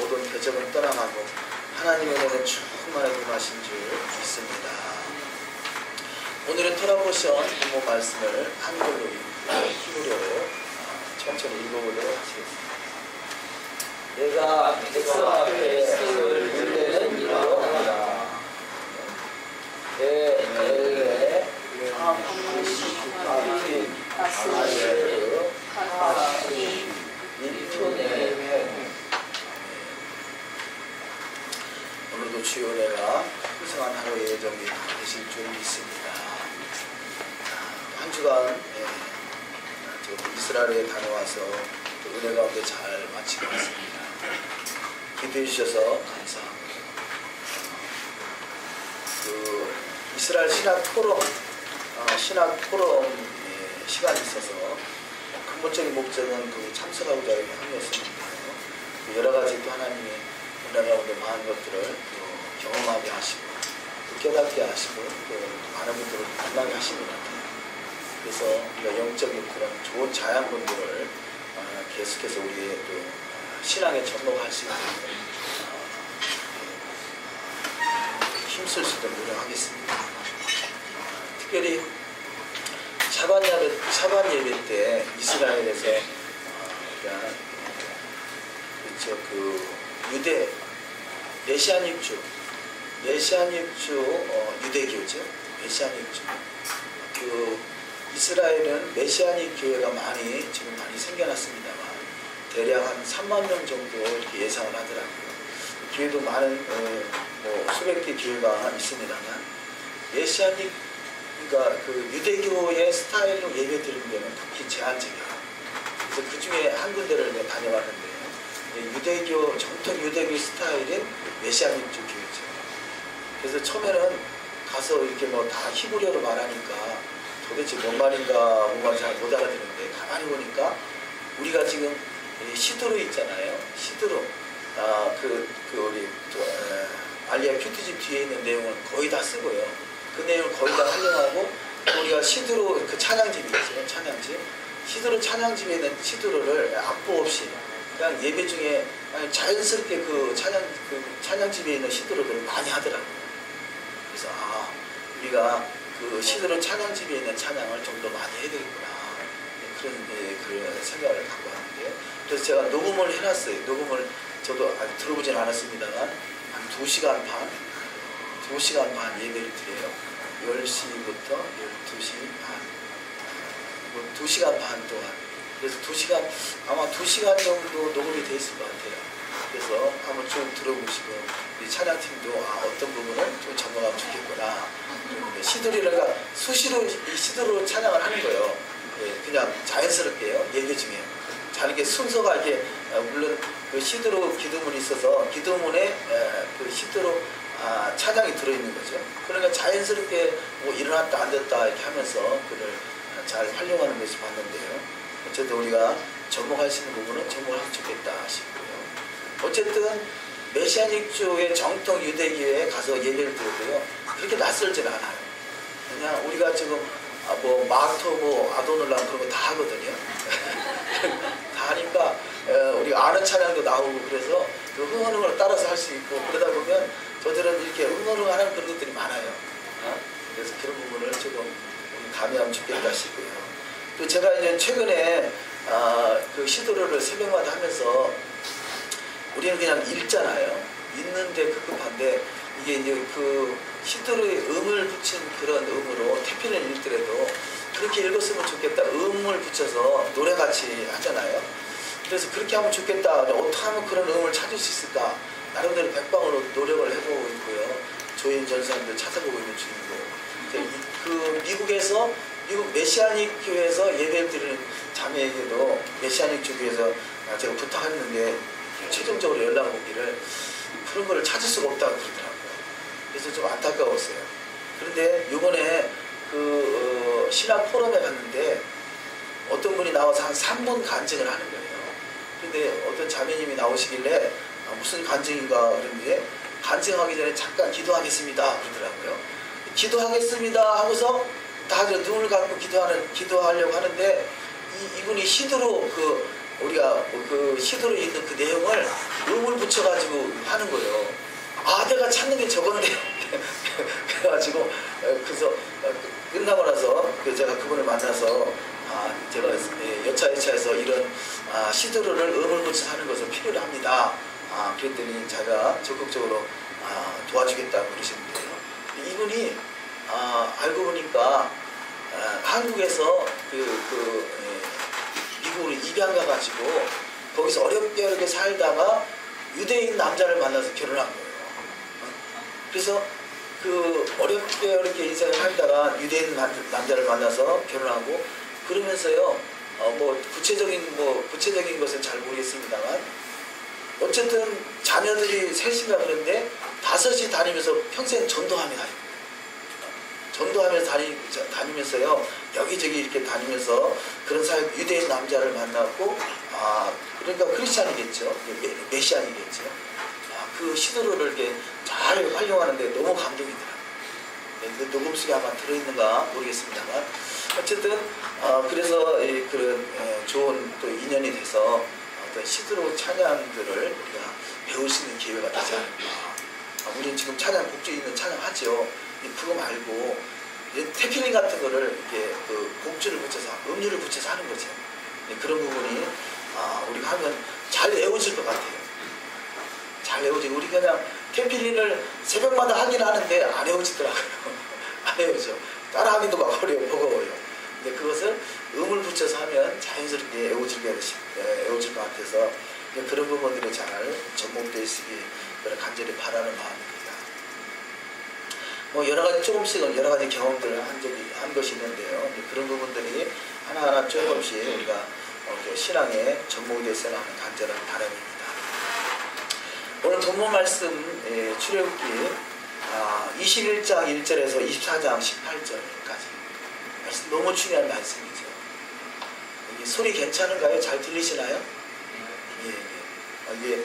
모든 대적은 떠나가고 하나님의 은혜는 충만하게 임하신 줄 믿습니다. 오늘의 토라 포션 본문 말씀을 한글로 히브리어로 천천히 읽어보도록 하시겠습니다. 내가 백성 앞에 을 윤례는 이러하다. 엘레 하프시카킨 아세르 하신 이토네멘. 오늘도 주여 은혜가 풍성한 하루의 예정이 되실 줄 믿습니다. 한 주간 이스라엘에 다녀와서 은혜 가운데 잘 마치고 왔습니다. 기도해 주셔서 감사합니다. 이스라엘 신학 포럼 시간이 있어서 근본적인 목적은 참석하고자 하는 함이었었는데요. 여러 가지 또 하나님의 은혜 가운데 많은 것들을 또 경험하게 하시고 또 깨닫게 하시고 또 많은 분들을 만나게 하신 것 같아요. 그래서 우리가 영적인 그런 좋은 자양분들을 계속해서 우리의 또 신앙에 접목할 수 있는 힘쓸 수 있도록 노력하겠습니다. 특별히 샤반 예배 때 이스라엘에서 유대 메시아닉주 유대교죠. 메시아닉주. 이스라엘은 메시아닉 교회가 지금 많이 생겨났습니다만 대략 한 3만 명 정도 이렇게 예상을 하더라고요. 교회도 많은 수백 개 교회가 있습니다만 메시아닉 그러니까 유대교의 스타일로 예배 드리는 데는 특히 제한적이에요. 그래서 그 중에 한 군데를 다녀왔는데요. 정통 유대교 스타일인 메시아닉 쪽 교회죠. 그래서 처음에는 가서 이렇게 다 히브리어로 말하니까 도대체 뭔 말인가 뭔가 잘 못 알아듣는데 가만히 보니까 우리가 지금 시드로 있잖아요. 시드로 우리 알리아 큐티집 뒤에 있는 내용을 거의 다 쓰고요. 그 내용을 거의 다 활용하고 우리가 시드로 찬양집이 있어요. 찬양집. 시드로 찬양집에 있는 시드로를 악보 없이 그냥 예배 중에 자연스럽게 찬양집에 있는 시드로들을 많이 하더라고요. 그래서 우리가 시드로 찬양집에 있는 찬양을 좀 더 많이 해야 되겠구나. 그런 생각을 갖고 하는데 그래서 제가 녹음을 해놨어요. 녹음을 저도 아직 들어보진 않았습니다만 한 2시간 반 예배를 드려요. 10시부터 12시 반 2시간 반 동안 그래서 아마 2시간 정도 녹음이 돼 있을 것 같아요. 그래서 한번 쭉 들어보시고 우리 찬양팀도 어떤 부분을 좀 점검하면 좋겠구나. 시드로가 수시로 시드로 찬양을 하는 거예요. 그냥 자연스럽게요. 예배 중에 이렇게 순서가 이렇게 물론 시드로 기도문이 있어서 기도문에 시드로 찬양이 들어있는 거죠. 그러니까 자연스럽게 일어났다 앉았다 이렇게 하면서 그를 잘 활용하는 것이 봤는데요. 어쨌든 우리가 접목할 수 있는 부분은 접목하면 좋겠다 싶고요. 어쨌든 메시아닉주의 정통 유대교에 가서 예배를 드려도요 그렇게 낯설지는 않아요. 그냥 우리가 지금 마토 아도놀람 그런 거 다 하거든요. 다 하니까 우리가 아는 찬양도 나오고 그래서 흥얼흥얼 따라서 할 수 있고 그러다 보면 저들은 이렇게 흥얼흥얼하는 그런 것들이 많아요. 그래서 그런 부분을 조금 가미하면 좋겠다 싶고요. 또 제가 이제 최근에 시도를 새벽마다 하면서 우리는 그냥 읽잖아요. 읽는데 급급한데 이게 이제 시도의 음을 붙인 그런 음으로 태필을 읽더라도 그렇게 읽었으면 좋겠다. 음을 붙여서 노래같이 하잖아요. 그래서 그렇게 하면 좋겠다. 어떻게 하면 그런 음을 찾을 수 있을까? 나름대로 백방으로 노력을 해보고 있고요. 조인 전사님들 찾아보고 있는 중이고 미국 메시아닉 교회에서 예배를 드리는 자매에게도 메시아닉 교회에서 제가 부탁했는데 최종적으로 연락 오기를 그런 거를 찾을 수가 없다고 그러더라고요. 그래서 좀 안타까웠어요. 그런데 이번에 신학 포럼에 갔는데 어떤 분이 나와서 한 3분 간증을 하는 거예요. 그런데 어떤 자매님이 나오시길래 무슨 간증인가 그랬는데 간증하기 전에 잠깐 기도하겠습니다 그러더라고요. 기도하겠습니다 하고서 다들 눈을 감고 기도하려고 하는데 이분이 시드로 우리가 시드로 있는 그 내용을 음을 붙여가지고 하는 거예요. 아, 내가 찾는 게 저건데. 그래가지고 그래서 끝나고 나서 제가 그분을 만나서 제가 여차여차해서 이런 시드로를 음을 붙여서 하는 것은 필요로 합니다. 그랬더니 자기가 적극적으로 도와주겠다고 그러시는데요. 이분이 알고 보니까 한국에서 미국으로 입양 가가지고 거기서 어렵게 살다가 유대인 남자를 만나서 결혼한 거예요. 그래서 어렵게 인생을 살다가 유대인 남자를 만나서 결혼하고 그러면서요, 구체적인 것은 잘 모르겠습니다만 어쨌든 자녀들이 셋인가 그런데 5이 다니면서 평생 전도하며 다니고 전도하면서 다니면서요, 여기저기 이렇게 다니면서 그런 사회 유대인 남자를 만났고, 그러니까 크리스찬이겠죠. 메시안이겠죠. 그 시도를 이렇게 잘 활용하는데 너무 감동이더라고요. 녹음 속에 아마 들어있는가 모르겠습니다만, 어쨌든 그래서 그런 좋은 또 인연이 돼서 어떤 시드로 찬양들을 우리가 배울 수 있는 기회가 되지 않을까. 우리는 지금 찬양 곡조 있는 찬양하죠. 그거 말고 테필린 같은 거를 이렇게 곡주를 붙여서 음률을 붙여서 하는 거죠. 그런 부분이 우리가 하면 잘 외워질 것 같아요. 잘 외워지고 우리 그냥 테필린을 새벽마다 하긴 하는데 안 외워지더라고요. 안 외워져. 따라하기도 막 버거워요. 근데 그것을 음을 붙여서 하면 자연스럽게 외워질 것 같아서 그런 부분들이 잘 접목되어 있으길 간절히 바라는 마음입니다. 여러 가지 조금씩은 여러 가지 경험들을 한 것이 있는데요. 그런 부분들이 하나하나 조금씩 우리가 신앙에 접목이 되어서는 하는 간절한 바람입니다. 오늘 본문 말씀 출애굽기 21장 1절에서 24장 18절까지 말씀 너무 중요한 말씀이죠. 여기 소리 괜찮은가요? 잘 들리시나요? 이게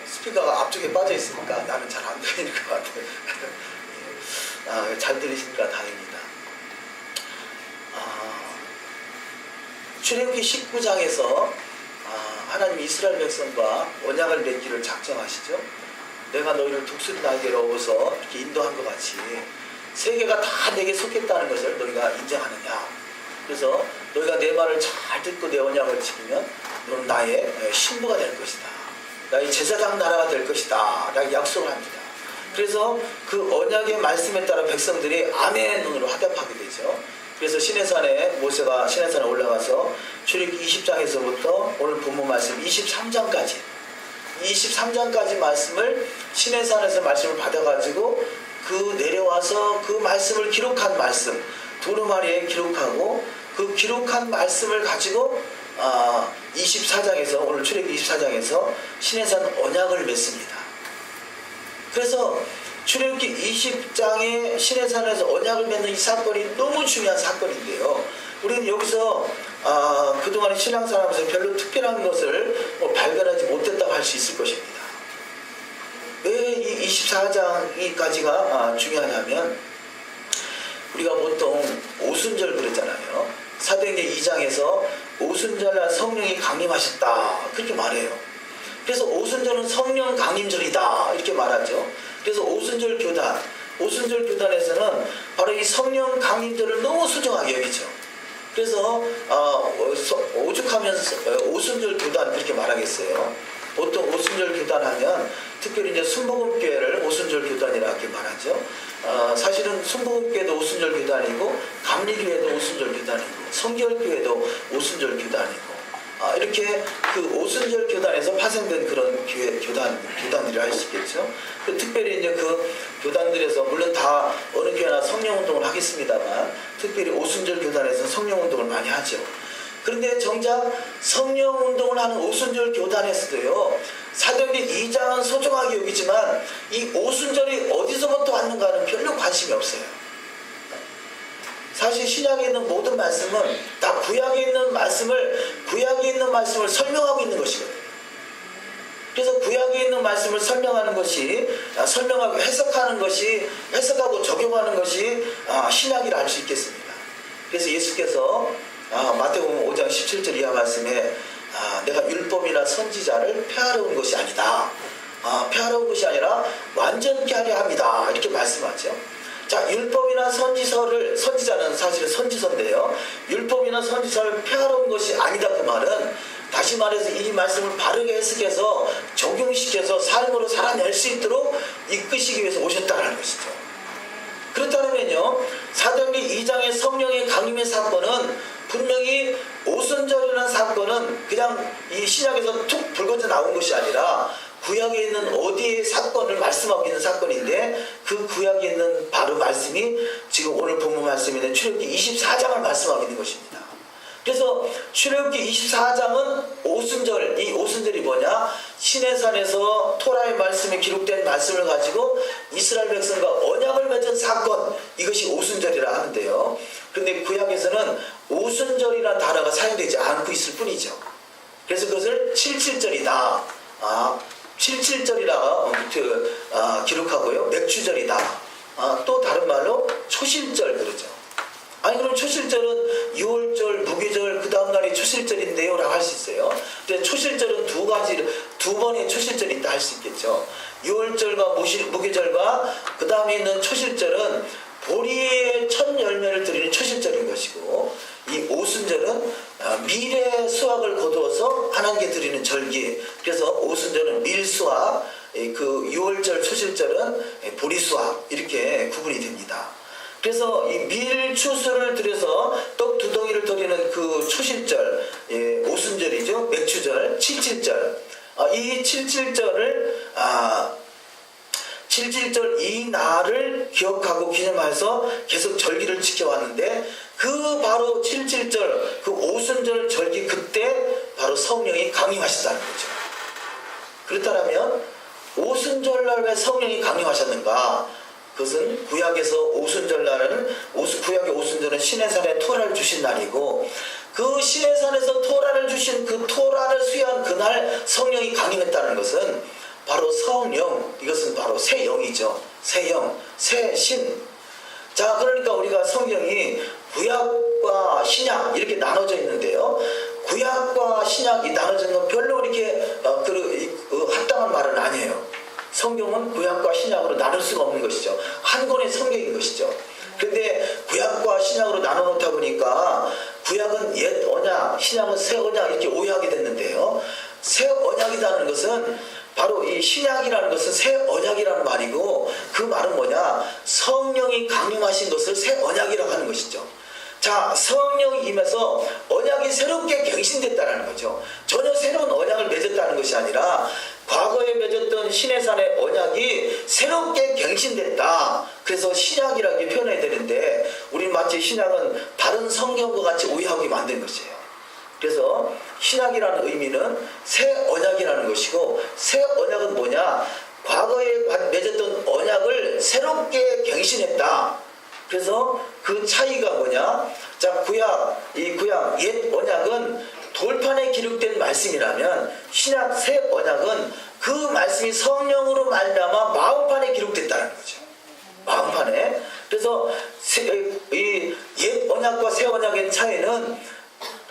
스피커가 앞쪽에 빠져 있으니까 나는 잘 안 들리는 것 같아요. 잘 들리시니까 다행입니다. 출애굽기 19장에서 하나님 이스라엘 백성과 언약을 맺기를 작정하시죠. 내가 너희를 독수리 날개로 업어서 이렇게 인도한 것 같이 세계가 다 내게 속했다는 것을 너희가 인정하느냐. 그래서 너희가 내 말을 잘 듣고 내 언약을 지키면 너는 나의 신부가 될 것이다. 나의 제사장 나라가 될 것이다. 라고 약속을 합니다. 그래서 그 언약의 말씀에 따라 백성들이 아멘으로 화답하게 되죠. 그래서 모세가 시내산에 올라가서 출애굽기 20장에서부터 오늘 본문 말씀 23장까지 말씀을 시내산에서 말씀을 받아가지고 내려와서 그 말씀을 기록한 말씀 두루마리에 기록하고 그 기록한 말씀을 가지고 24장에서 오늘 출애굽기 24장에서 시내산 언약을 맺습니다. 그래서 출애굽기 20장에 시내산에서 언약을 맺는 이 사건이 너무 중요한 사건인데요. 우리는 여기서 그동안의 신앙생활하면서 별로 특별한 것을 발견하지 못했다고 할 수 있을 것입니다. 왜 이 24장까지가 중요하냐면 우리가 보통 오순절 그러잖아요. 사도행전 2장에서 오순절날 성령이 강림하셨다 그렇게 말해요. 그래서 오순절은 성령 강림절이다 이렇게 말하죠. 그래서 오순절 교단에서는 바로 이 성령 강림절을 너무 소중하게 여기죠. 그래서 오죽하면 오순절 교단 그렇게 말하겠어요. 보통 오순절 교단하면 특별히 이제 순복음교회를 오순절 교단이라고 이렇게 말하죠. 사실은 순복음교회도 오순절 교단이고 감리교회도 오순절 교단이고 성결교회도 오순절 교단이고 이렇게 그 오순절 교단에서 파생된 그런 교단들이라 할 수 있겠죠. 특별히 이제 그 교단들에서 물론 다 어느 교회나 성령운동을 하겠습니다만 특별히 오순절 교단에서 성령운동을 많이 하죠. 그런데 정작 성령운동을 하는 오순절 교단에서도요, 사도행전 2장은 소중하게 여기지만 이 오순절이 어디서부터 왔는가는 별로 관심이 없어요. 사실 신약에 있는 모든 말씀은 다 구약에 있는 말씀을 설명하고 있는 것이거든요. 그래서 구약에 있는 말씀을 설명하는 것이 설명하고 해석하고 적용하는 것이 신약이라 할 수 있겠습니다. 그래서 예수께서 마태복음 5장 17절 이하 말씀에 내가 율법이나 선지자를 폐하러 온 것이 아니다. 폐하러 온 것이 아니라 완전케 하려 합니다. 이렇게 말씀하죠. 자, 율법이나 선지자는 사실은 선지서인데요. 율법이나 선지자를 폐하러 온 것이 아니다. 그 말은 다시 말해서 이 말씀을 바르게 해석해서 적용시켜서 삶으로 살아낼 수 있도록 이끄시기 위해서 오셨다는 것이죠. 그렇다면요, 사도행전 2장의 성령의 강림의 사건은 분명히 오순절이라는 사건은 그냥 이 신약에서 툭 불거져 나온 것이 아니라 구약에 있는 어디의 사건을 말씀하고 있는 사건인데, 그 구약에 있는 바로 말씀이 지금 오늘 본문 말씀에 있는 출애굽기 24장을 말씀하고 있는 것입니다. 그래서 출애굽기 24장은 오순절, 이 오순절이 뭐냐? 시내산에서 토라의 말씀에 기록된 말씀을 가지고 이스라엘 백성과 언약을 맺은 사건, 이것이 오순절이라 하는데요. 그런데 구약에서는 오순절이라는 단어가 사용되지 않고 있을 뿐이죠. 그래서 그것을 77절이다. 77절이라고 기록하고요. 맥추절이다. 또 다른 말로 초실절 그러죠. 아니 그럼 초실절은 6월절, 무교절, 그 다음날이 초실절인데요 라고 할 수 있어요. 근데 초실절은 두 번의 초실절이 있다 할 수 있겠죠. 6월절과 무교절과 그 다음에 있는 초실절은 보리의 첫 열매를 드리는 초실절인 것이고, 이 오순절은 밀의 수확을 거두어서 하나님께 드리는 절기. 그래서 오순절은 밀수확, 그 6월절 초실절은 보리수확, 이렇게 구분이 됩니다. 그래서 이 밀추수를 들여서 떡 두 덩이를 드리는 그 초실절, 오순절이죠. 맥추절, 77절. 이 77절 이 날을 기억하고 기념해서 계속 절기를 지켜왔는데, 그 바로 77절, 그 오순절 절기 그때 바로 성령이 강림하셨다는 거죠. 그렇다면 오순절날 왜 성령이 강림하셨는가? 그것은 구약에서 오순절날은 구약의 오순절은 시내산에 토라를 주신 날이고, 그 시내산에서 토라를 주신 그 토라를 수여한 그날 성령이 강림했다는 것은 바로 성령, 이것은 바로 새 영이죠. 새 영, 새 신. 자, 그러니까 우리가 성경이 구약과 신약 이렇게 나눠져 있는데요. 구약과 신약이 나눠진 건 별로 이렇게 합당한 말은 아니에요. 성경은 구약과 신약으로 나눌 수가 없는 것이죠. 한 권의 성경인 것이죠. 근데 구약과 신약으로 나눠놓다 보니까 구약은 옛 언약, 신약은 새 언약 이렇게 오해하게 됐는데요. 새 언약이라는 것은 바로 이 신약이라는 것은 새 언약이라는 말이고, 그 말은 뭐냐? 성령이 강림하신 것을 새 언약이라고 하는 것이죠. 자, 성령이 임해서 언약이 새롭게 갱신됐다는 거죠. 전혀 새로운 언약을 맺었다는 것이 아니라 과거에 맺었던 시내산의 언약이 새롭게 갱신됐다. 그래서 신약이라고 표현해야 되는데, 우리는 마치 신약은 다른 성경과 같이 오해하게 만든 것이에요. 그래서 신약이라는 의미는 새 언약이라는 것이고, 새 언약은 뭐냐? 과거에 맺었던 언약을 새롭게 갱신했다. 그래서 그 차이가 뭐냐? 자, 이 구약 옛 언약은 돌판에 기록된 말씀이라면, 신약 새 언약은 그 말씀이 성령으로 말미암아 마음판에 기록됐다는 거죠. 마음판에. 그래서 이 옛 언약과 새 언약의 차이는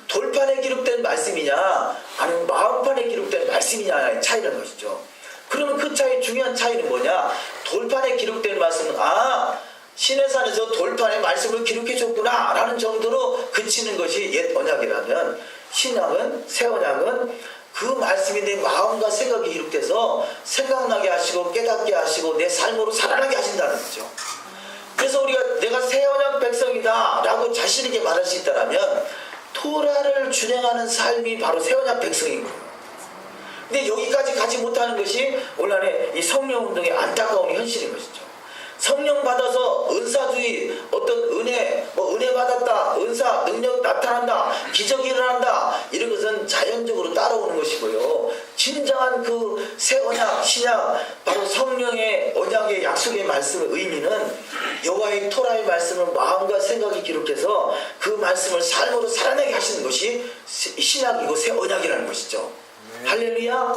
돌판에 기록된 말씀이냐 아니면 마음판에 기록된 말씀이냐의 차이라는 것이죠. 그러면 그 차이, 중요한 차이는 뭐냐? 돌판에 기록된 말씀은 시내산에서 돌판에 말씀을 기록해 줬구나 라는 정도로 그치는 것이 옛 언약이라면, 신약은, 새 언약은 그 말씀이 내 마음과 생각이 기록돼서 생각나게 하시고 깨닫게 하시고 내 삶으로 살아나게 하신다는 거죠. 그래서 우리가 내가 새 언약 백성이다 라고 자신있게 말할 수 있다면, 토라를 준행하는 삶이 바로 새 언약 백성인 거예요. 근데 여기까지 가지 못하는 것이 오늘날의 이 성령 운동의 안타까운 현실인 것이죠. 성령 받아서 은사주의, 어떤 은혜 받았다, 은사, 능력 나타난다, 기적이 일어난다, 이런 것은 자연적으로 따라오는 것이고요. 진정한 그 새 언약, 신약, 바로 성령의 언약의 약속의 말씀의 의미는 여호와의 토라의 말씀을 마음과 생각이 기록해서 그 말씀을 삶으로 살아내게 하시는 것이 신약이고 새 언약이라는 것이죠. 할렐루야.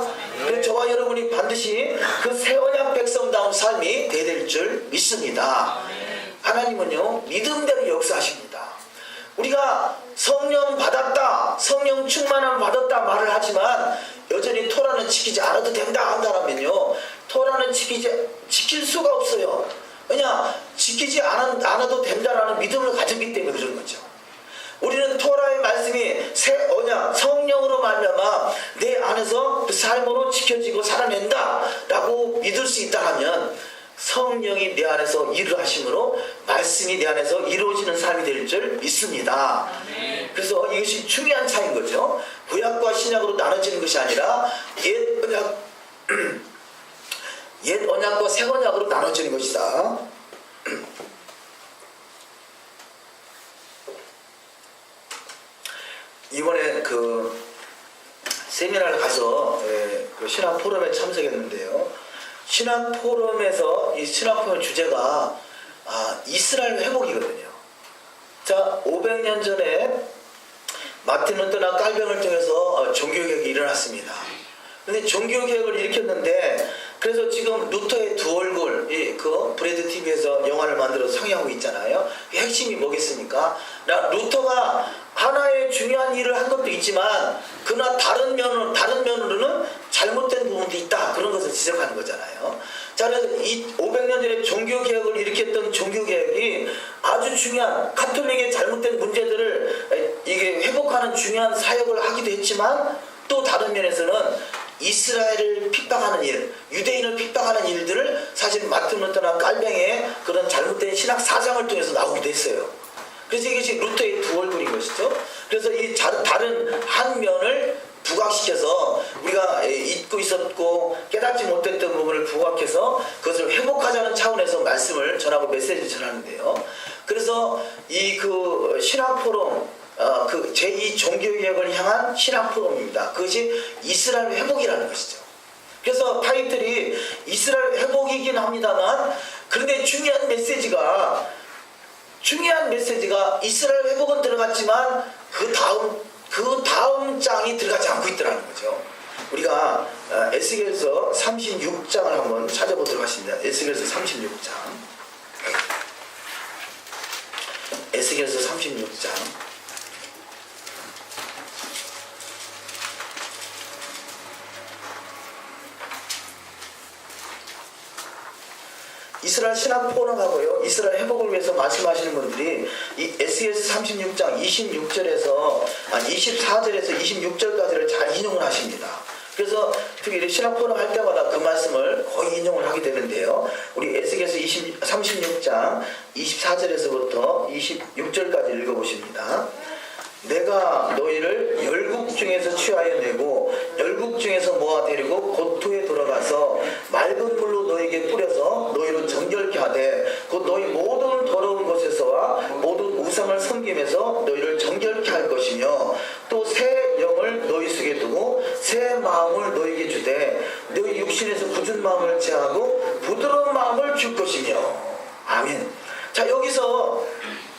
그래서 저와 여러분이 반드시 그 새 언약 백성다운 삶이 되될 줄 믿습니다. 하나님은요 믿음대로 역사하십니다. 우리가 성령 받았다, 성령 충만함 받았다 말을 하지만 여전히 토라는 지키지 않아도 된다 한다면요, 토라는 지킬 수가 없어요. 왜냐? 지키지 않아도 된다라는 믿음을 가졌기 때문에 그런 거죠. 우리는 토라의 말씀이 새 언약 성령으로 말미암아 내 안에서 그 삶으로 지켜지고 살아낸다 라고 믿을 수 있다면 성령이 내 안에서 일을 하심으로 말씀이 내 안에서 이루어지는 삶이 될 줄 믿습니다. 그래서 이것이 중요한 차이인 거죠. 구약과 신약으로 나눠지는 것이 아니라 옛 언약과 새 언약으로 나눠지는 것이다. 이번에 그 세미나를 가서 그 신학 포럼에 참석했는데요. 신학 포럼에서 이 신학 포럼 주제가 이스라엘 회복이거든요. 자, 500년 전에 마틴 루터나 깔병을 통해서 종교개혁이 일어났습니다. 근데 종교개혁을 일으켰는데 그래서 지금 루터의 두 얼굴, 그 브레드 TV에서 영화를 만들어서 상영하고 있잖아요. 핵심이 뭐겠습니까? 루터가 하나의 중요한 일을 한 것도 있지만 그러나 다른 면으로는 잘못된 부분도 있다. 그런 것을 지적하는 거잖아요. 자, 그래서 이 500년 전에 종교개혁을 일으켰던 종교개혁이 아주 중요한 가톨릭의 잘못된 문제들을 이게 회복하는 중요한 사역을 하기도 했지만 또 다른 면에서는 이스라엘을 핍박하는 일, 유대인을 핍박하는 일들을 사실 마틴 루터나 깔뱅의 그런 잘못된 신학 사상을 통해서 나오기도 했어요. 그래서 이것이 루터의 두 얼굴인 것이죠. 그래서 이 다른 한 면을 부각시켜서 우리가 잊고 있었고 깨닫지 못했던 부분을 부각해서 그것을 회복하자는 차원에서 말씀을 전하고 메시지를 전하는데요. 그래서 이 그 신학 포럼 그 제2 종교개혁을 향한 신학 포럼입니다. 그것이 이스라엘 회복이라는 것이죠. 그래서 타이틀이 이스라엘 회복이긴 합니다만 그런데 중요한 메시지가 이스라엘 회복은 들어갔지만 그 다음 장이 들어가지 않고 있더라는 거죠. 우리가 에스겔서 36장을 한번 찾아보도록 하겠습니다. 에스겔서 36장. 에스겔서 36장. 이스라엘 신학 포럼하고요, 이스라엘 회복을 위해서 말씀하시는 분들이 이 에스겔서 36장 24절에서 26절까지를 잘 인용을 하십니다. 그래서 특히 신학 포럼 할 때마다 그 말씀을 거의 인용을 하게 되는데요. 우리 에스겔서 36장 24절에서부터 26절까지 읽어보십니다. 내가 너희를 열국 중에서 취하여 내고 열국 중에서 모아 데리고 고토에 돌아가서 맑은 물로 너희에게 뿌려서 너희를 정결케 하되 곧 너희 모든 더러운 것에서와 모든 우상을 섬김에서 너희를 정결케 할 것이며 또 새 영을 너희 속에 두고 새 마음을 너희에게 주되 너희 육신에서 굳은 마음을 제하고 부드러운 마음을 줄 것이며. 아멘. 자, 여기서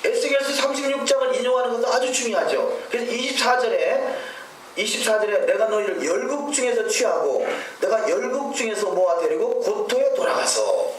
에스겔서 36장을 인용하는 것도 아주 중요하죠. 그래서 24절에 내가 너희를 열국 중에서 취하고 내가 열국 중에서 모아 데리고 고토에 들어가서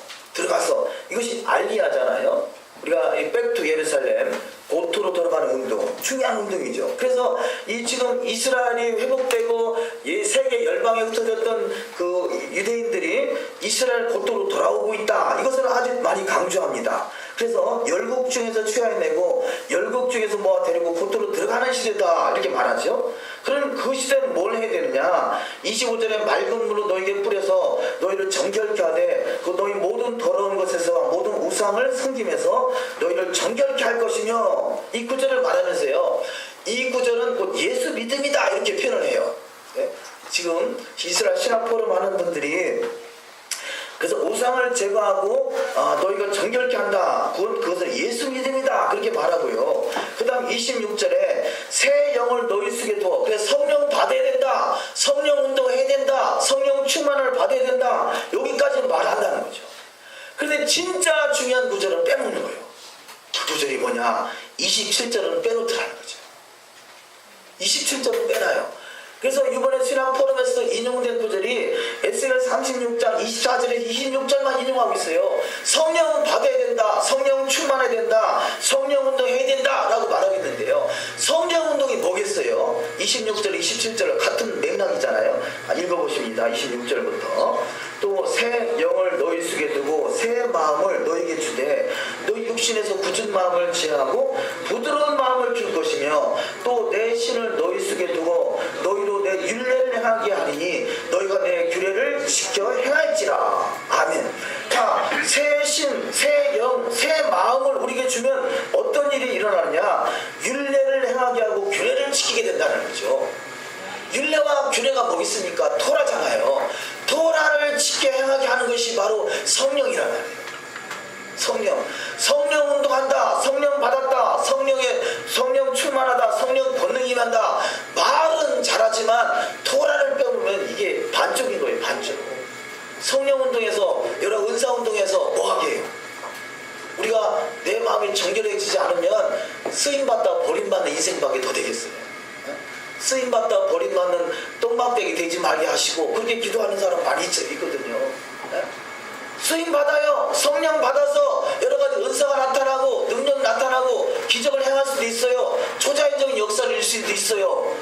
이것이 알리야잖아요. 우리가 백투 예루살렘 고토로 돌아가는 운동, 중요한 운동이죠. 그래서 이 지금 이스라엘이 회복되고 이 세계 열방에 흩어졌던 그 유대인들이 이스라엘 고토로 돌아오고 있다. 이것을 아주 많이 강조합니다. 그래서 열국 중에서 취하여내고 열국 중에서 모아 데리고 고토로 들어가는 시대다 이렇게 말하죠. 그럼 그 시대는 뭘 해야 되느냐? 25절에 맑은 물로 너희에게 뿌려서 너희를 정결케 하되 그 너희 모든 더러운 것에서 모든 우상을 섬김에서 너희를 정결케 할 것이며. 이 구절을 말하면서요, 이 구절은 곧 예수 믿음이다 이렇게 표현을 해요. 네? 지금 이스라엘 신학 포럼 하는 분들이 그래서 우상을 제거하고 너희가 정결케 한다. 그것은 예수 믿음이다. 그렇게 말하고요. 그 다음 26절에 새 영을 너희 속에 두어. 그래서 성령 받아야 된다. 성령 운동해야 된다. 성령 충만을 받아야 된다. 여기까지 말한다는 거죠. 그런데 진짜 중요한 구절은 빼먹는 거예요. 그 구절이 뭐냐? 27절은 빼놓더라는 거죠. 27절은 빼놔요. 그래서 이번에 신학 포럼에서 인용된 구절이 에스겔 36장 24절에서 26절만 인용하고 있어요. 성령 받아야 된다, 성령 충만해야 된다, 성령 운동해야 된다 라고 말하겠는데요. 성령 운동이 뭐겠어요? 26절 27절 같은 맥락이잖아요. 읽어보십니다. 26절부터 또 새 영을 너희 속에 두고 새 마음을 너희에게 주되 너희 육신에서 굳은 마음을 제하고 부드러운 마음을 줄 것이며 또 내 신을 너희 속에 두고 너희로 내 율례를 행하게 하리니 너희가 내 규례를 지켜 행할지라. 아멘. 자, 새 신, 새 영, 새 마음을 우리에게 주면 어떤 일이 일어나느냐? 율례를 행하게 하고 규례를 지키게 된다는 거죠. 율례와 규례가 뭐겠습니까? 토라잖아요. 토라를 지켜 행하게 하는 것이 바로 성령이란 말이에요. 성령 운동한다, 성령 받았다, 성령 충만하다, 성령 권능 임한다. 말은 잘하지만 토라를 빼놓으면 이게 반쪽인 거예요. 반쪽. 성령 운동에서, 여러 은사 운동에서 뭐하게 해요? 우리가 내 마음이 정결해지지 않으면 쓰임받다 버림받는 인생밖에 더 되겠어요. 쓰임받다 버림받는 똥막대기 되지 말게 하시고, 그렇게 기도하는 사람 많이 있거든요. 쓰임받아요. 성령 받아서 여러 가지 은사가 나타나고 능력 나타나고 기적을 행할 수도 있어요. 초자연적인 역사를 이룰 수도 있어요.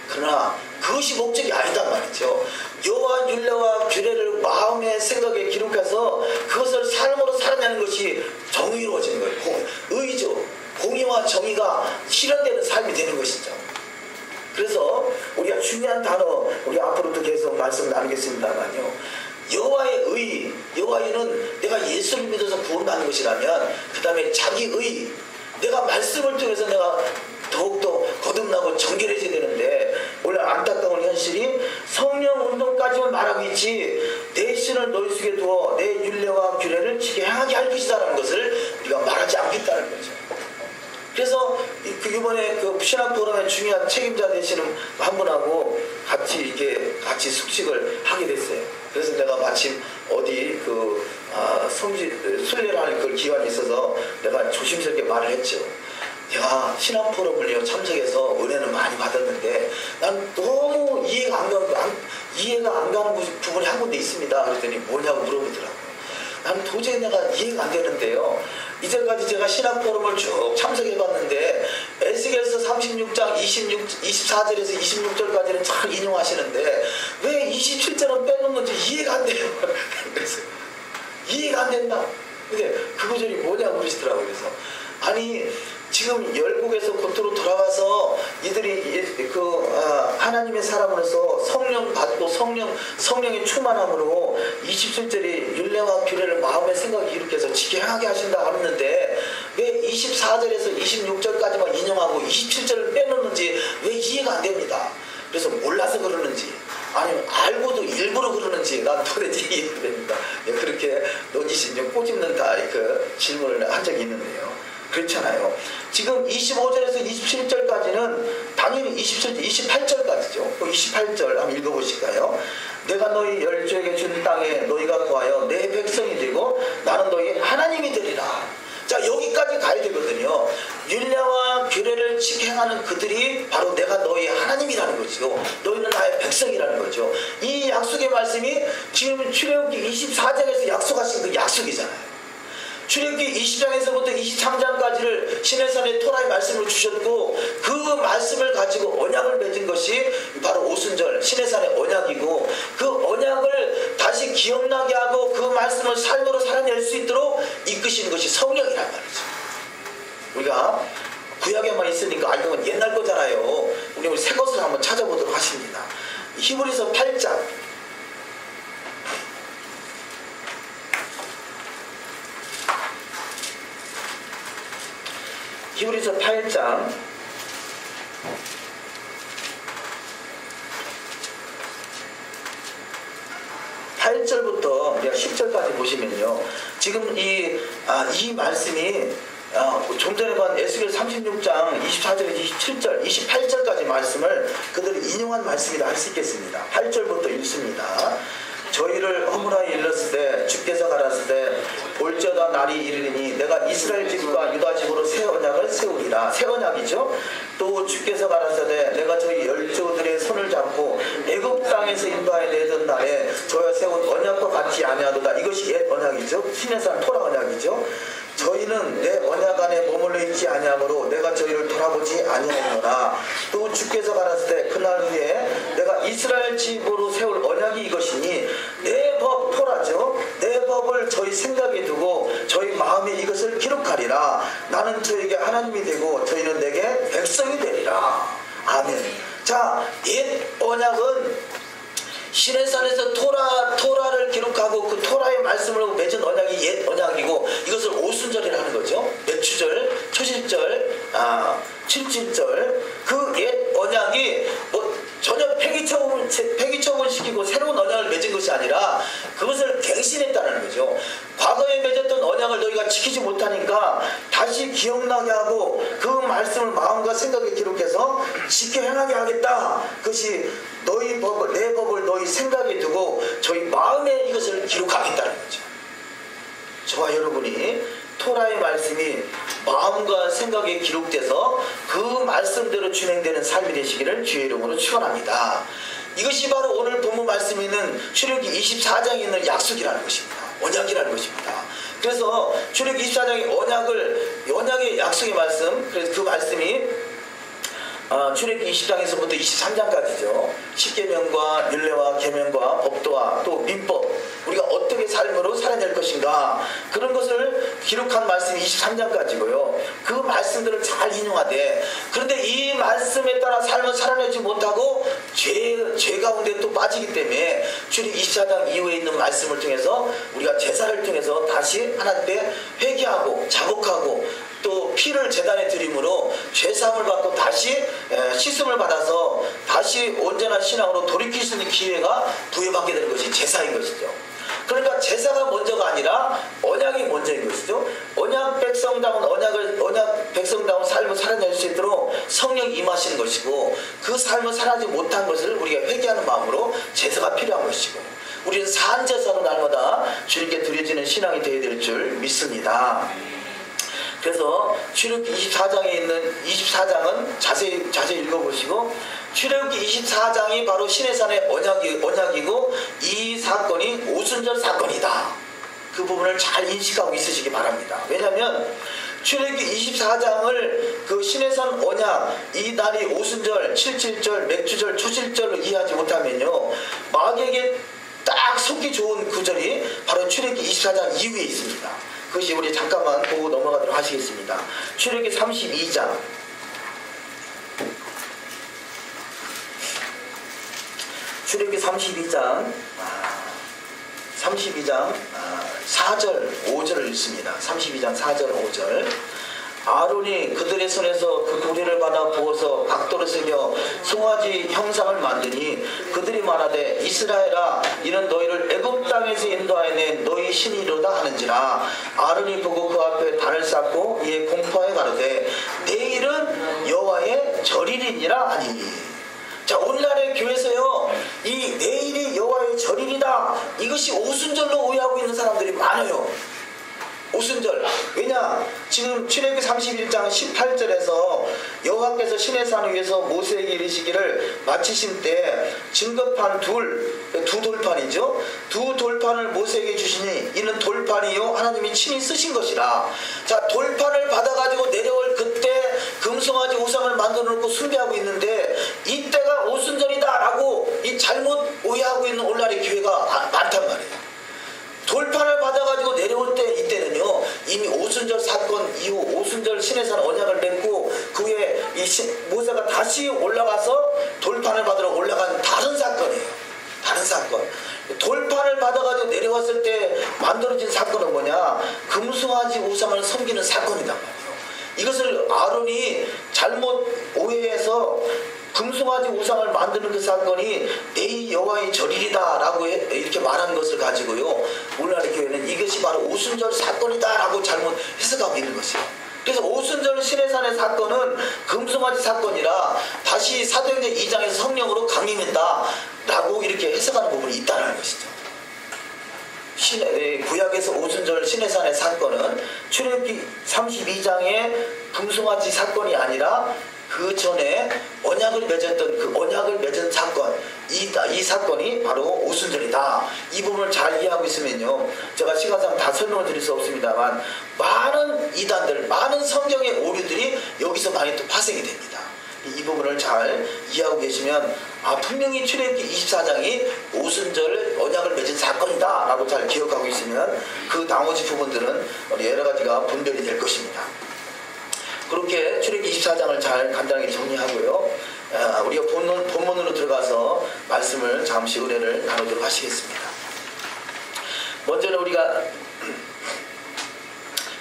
그러나 그것이 목적이 아니단 말이죠. 여호와 율례와 규례를 마음의 생각에 기록해서 그것을 삶으로 살아내는 것이 정의로워지는 거예요. 의죠. 공의와 정의가 실현되는 삶이 되는 것이죠. 그래서 우리가 중요한 단어, 우리 앞으로도 계속 말씀을 나누겠습니다만요. 여호와의 의, 여호와의는 내가 예수를 믿어서 구원받는 것이라면, 그 다음에 자기 의, 내가 말씀을 통해서 내가 더욱더 거듭나고 정결해져야 되는데, 오늘 안타까운 현실이 성령 운동까지만 말하고 있지 내 신을 너희 속에 두어 내 율례와 규례를 지게 행하게 할 것이다라는 것을 우리가 말하지 않겠다는 거죠. 그래서 이번에 그 신학 포럼의 중요한 책임자 되시는 한 분하고 같이 숙식을 하게 됐어요. 그래서 내가 마침 어디 순례를 할 그 기간이 있어서 내가 조심스럽게 말을 했죠. 내가 신학 포럼을 참석해서 은혜는 많이 받았는데 난 너무 이해가 안 가는 부분이 한 군데 있습니다. 그랬더니 뭐냐고 물어보더라고요. 난 도저히 내가 이해가 안 되는데요. 이제까지 제가 신학 포럼을 쭉 참석해봤는데 에스겔서 36장 24절에서 26절까지는 잘 인용하시는데 왜 27절은 빼놓는지 이해가 안 돼요. 그래서 이해가 안 된다. 근데 그 구절이 뭐냐고 그러시더라고요. 그래서 아니 지금 열국에서 고토로 돌아와서 이들이 하나님의 사람으로서 성령 받고 성령의 충만함으로 27절이 율례와 규례를 마음의 생각에 일으켜서 지켜 행하게 하신다 하는데 왜 24절에서 26절까지만 인용하고 27절을 빼놓는지 왜 이해가 안 됩니다. 그래서 몰라서 그러는지 아니면 알고도 일부러 그러는지 난 도대체 이해가 됩니다. 그렇게 논지신 좀 꼬집는 질문을 한 적이 있는데요. 그렇잖아요. 지금 25절에서 27절까지는 당연히 28절까지죠. 28절 한번 읽어보실까요? 내가 너희 열조에게 준 땅에 너희가 거하여 내 백성이 되고 나는 너희 하나님이 되리라. 자, 여기까지 가야 되거든요. 율례와 규례를 지켜 행하는 그들이 바로 내가 너희 하나님이라는 거죠. 너희는 나의 백성이라는 거죠. 이 약속의 말씀이 지금 출애굽기 24장에서 약속하신 그 약속이잖아요. 출애굽기 20장에서부터 23장까지를 시내산의 토라의 말씀을 주셨고 그 말씀을 가지고 언약을 맺은 것이 바로 오순절 시내산의 언약이고 그 언약을 다시 기억나게 하고 그 말씀을 삶으로 살아낼 수 있도록 이끄시는 것이 성령이란 말이죠. 우리가 구약에만 있으니까 이건 옛날 거잖아요. 우리 새 것을 한번 찾아보도록 하십니다. 히브리서 8장 히브리서 8장 8절부터 10절까지 보시면요. 지금 이 말씀이 좀 전에 본 에스겔 36장 24절에서 27절, 28절까지 말씀을 그들이 인용한 말씀이라 할 수 있겠습니다. 8절부터 읽습니다. 저희를 허물하여 일렀을 때 주께서 가라사대 볼지어다 날이 이르리니 내가 이스라엘 집과 유다 집으로 새 언약을 세우리라. 새 언약이죠. 또 주께서 가라사대 내가 저희 열조들의 손을 잡고 애굽 땅에서 인도하여 내던 날에 저와 세운 언약과 같지 아니하도다. 이것이 옛 언약이죠. 시내산 토라 언약이죠. 저희는 내 언약 안에 머물러 있지 아니하므로 내가 저희를 돌아보지 아니하노라. 또 주께서 가라사대 그날 후에 내가 이스라엘 집으로 세울 언약이 이것이니 내 법 토라죠. 내 법을 저희 생각에 두고 저희 마음에 이것을 기록하리라. 나는 저에게 하나님이 되고 저희는 내게 백성이 되리라. 아멘. 자, 옛 언약은 시내산에서 토라를 기록하고 그 토라의 말씀을 맺은 언약이 옛 언약이고 이것을 오순절이라 하는 거죠. 맥추절, 초실절, 칠칠절 그 옛 언약이 전혀 폐기처분시키고 새로운 언약을 맺은 것이 아니라 그것을 갱신했다는 거죠. 과거에 맺었던 언약을 너희가 지키지 못하니까 다시 기억나게 하고 그 말씀을 마음과 생각에 기록해서 지켜 행하게 하겠다. 그것이 너희 법을, 내 법을 너희 생각에 두고 저희 마음에 이것을 기록하겠다는 거죠. 저와 여러분이 토라의 말씀이 마음과 생각에 기록돼서 그 말씀대로 진행되는 삶이 되시기를 주의 이름으로 축원합니다. 이것이 바로 오늘 본문 말씀에 있는 출애굽기 24장에 있는 약속이라는 것입니다. 언약이라는 것입니다. 그래서 출애굽기 24장의 언약의 약속의 말씀, 그래서 그 말씀이 출애굽기 20장에서부터 23장까지죠. 십계명과 율례와 계명과 법도와 또 민법, 우리가 어떻게 삶으로 살아낼 것인가, 그런 것을 기록한 말씀이 23장까지고요. 그 말씀들을 잘 인용하되, 그런데 이 말씀에 따라 삶을 살아내지 못하고 죄 가운데 또 빠지기 때문에 출애굽기 24장 이후에 있는 말씀을 통해서 우리가 제사를 통해서 다시 하나님께 회개하고 자복하고 또 피를 제단에 드림으로 죄사함을 받고 다시 씻음을 받아서 다시 온전한 신앙으로 돌이킬 수 있는 기회가 부여받게 되는 것이 제사인 것이죠. 그러니까 제사가 먼저가 아니라 언약이 먼저인 것이죠. 언약 백성다운 삶을 살아낼 수 있도록 성령이 임하시는 것이고, 그 삶을 살아지 못한 것을 우리가 회개하는 마음으로 제사가 필요한 것이고, 우리는 산제사로 날마다 주님께 드려지는 신앙이 되어야 될 줄 믿습니다. 그래서 출애굽기 24장에 있는 24장은 자세히 읽어보시고, 출애굽기 24장이 바로 시내산의 언약이고 이 사건이 오순절 사건이다. 그 부분을 잘 인식하고 있으시기 바랍니다. 왜냐하면 출애굽기 24장을 그 시내산 언약, 이 날이 오순절, 칠칠절, 맥주절, 초실절로 이해하지 못하면요, 마귀에게 딱 속기 좋은 구절이 바로 출애굽기 24장 이후에 있습니다. 그것이 우리 잠깐만 보고 넘어가도록 하시겠습니다. 출애굽기 32장. 출애굽기 32장 4절 5절을 읽습니다. 32장 4절 5절. 아론이 그들의 손에서 그 고리를 받아 부어서 각도로 새겨 송아지 형상을 만드니 그들이 말하되 이스라엘아, 이는 너희를 애굽 땅에서 인도하여 낸 너희 신이로다 하는지라. 아론이 보고 그 앞에 단을 쌓고 이에 공포하여 가로되 내일은 여호와의 절일이니라 하니. 자, 오늘날의 교회에서요, 이 내일이 여호와의 절일이다, 이것이 오순절로 오해하고 있는 사람들이 많아요. 오순절. 왜냐? 지금 출애굽기 31장 18절에서 여호와께서 시내산 위에서 모세에게 이르시기를 마치신 때 증거판 두 돌판이죠. 두 돌판을 모세에게 주시니 이는 돌판이요 하나님이 친히 쓰신 것이라. 자, 돌판을 받아가지고 내려올 그때 금송아지 우상을 만들어 놓고 숭배하고 있는데 이때가 오순절이다라고 이 잘못 오해하고 있는 오늘날의 교회가 많단 말이에요. 돌판을 받아가지고 내려올 때 이때는요, 이미 오순절 사건 이후 오순절 시내산 언약을 맺고 그 후에 모세가 다시 올라가서 돌판을 받으러 올라간 다른 사건이에요. 다른 사건. 돌판을 받아가지고 내려왔을 때 만들어진 사건은 뭐냐? 금송아지 우상을 섬기는 사건이란 말이에요. 이것을 아론이 잘못 오해해서 금송아지 우상을 만드는 그 사건이 내일 여호와의 절일이다 라고 이렇게 말한 것을 가지고요, 오늘날의 교회는 이것이 바로 오순절 사건이다 라고 잘못 해석하고 있는 것이에요. 그래서 오순절 시내산의 사건은 금송아지 사건이라 다시 사도행전 2장에서 성령으로 강림한다 라고 이렇게 해석하는 부분이 있다는 것이죠. 구약에서 오순절 시내산의 사건은 출애굽기 32장의 금송아지 사건이 아니라 그 전에 언약을 맺었던 그 언약을 맺은 사건, 이 사건이 바로 오순절이다. 이 부분을 잘 이해하고 있으면요, 제가 시간상 다 설명을 드릴 수 없습니다만 많은 이단들, 많은 성경의 오류들이 여기서 많이 또 파생이 됩니다. 이 부분을 잘 이해하고 계시면 분명히 출애굽기 24장이 오순절 언약을 맺은 사건이다 라고 잘 기억하고 있으면 그 나머지 부분들은 여러 가지가 분별이 될 것입니다. 그렇게 출애굽기 24장을 잘 간단하게 정리하고요, 우리가 본문으로 들어가서 말씀을 잠시 은혜를 나누도록 하시겠습니다. 먼저는 우리가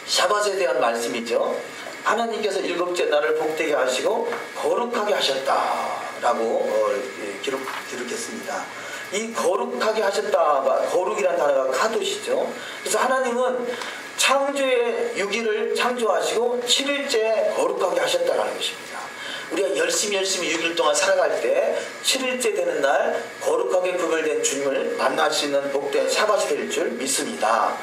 샤밧에 대한 말씀이죠. 하나님께서 일곱째 날을 복되게 하시고 거룩하게 하셨다라고 기록했습니다. 이 거룩하게 하셨다가, 거룩이라는 단어가 카도시죠. 그래서 하나님은 창조의 6일을 창조하시고 7일째 거룩하게 하셨다라는 것입니다. 우리가 열심히 6일 동안 살아갈 때 7일째 되는 날 거룩하게 구별된 주님을 만날 수 있는 복된 샤밧이 될 줄 믿습니다.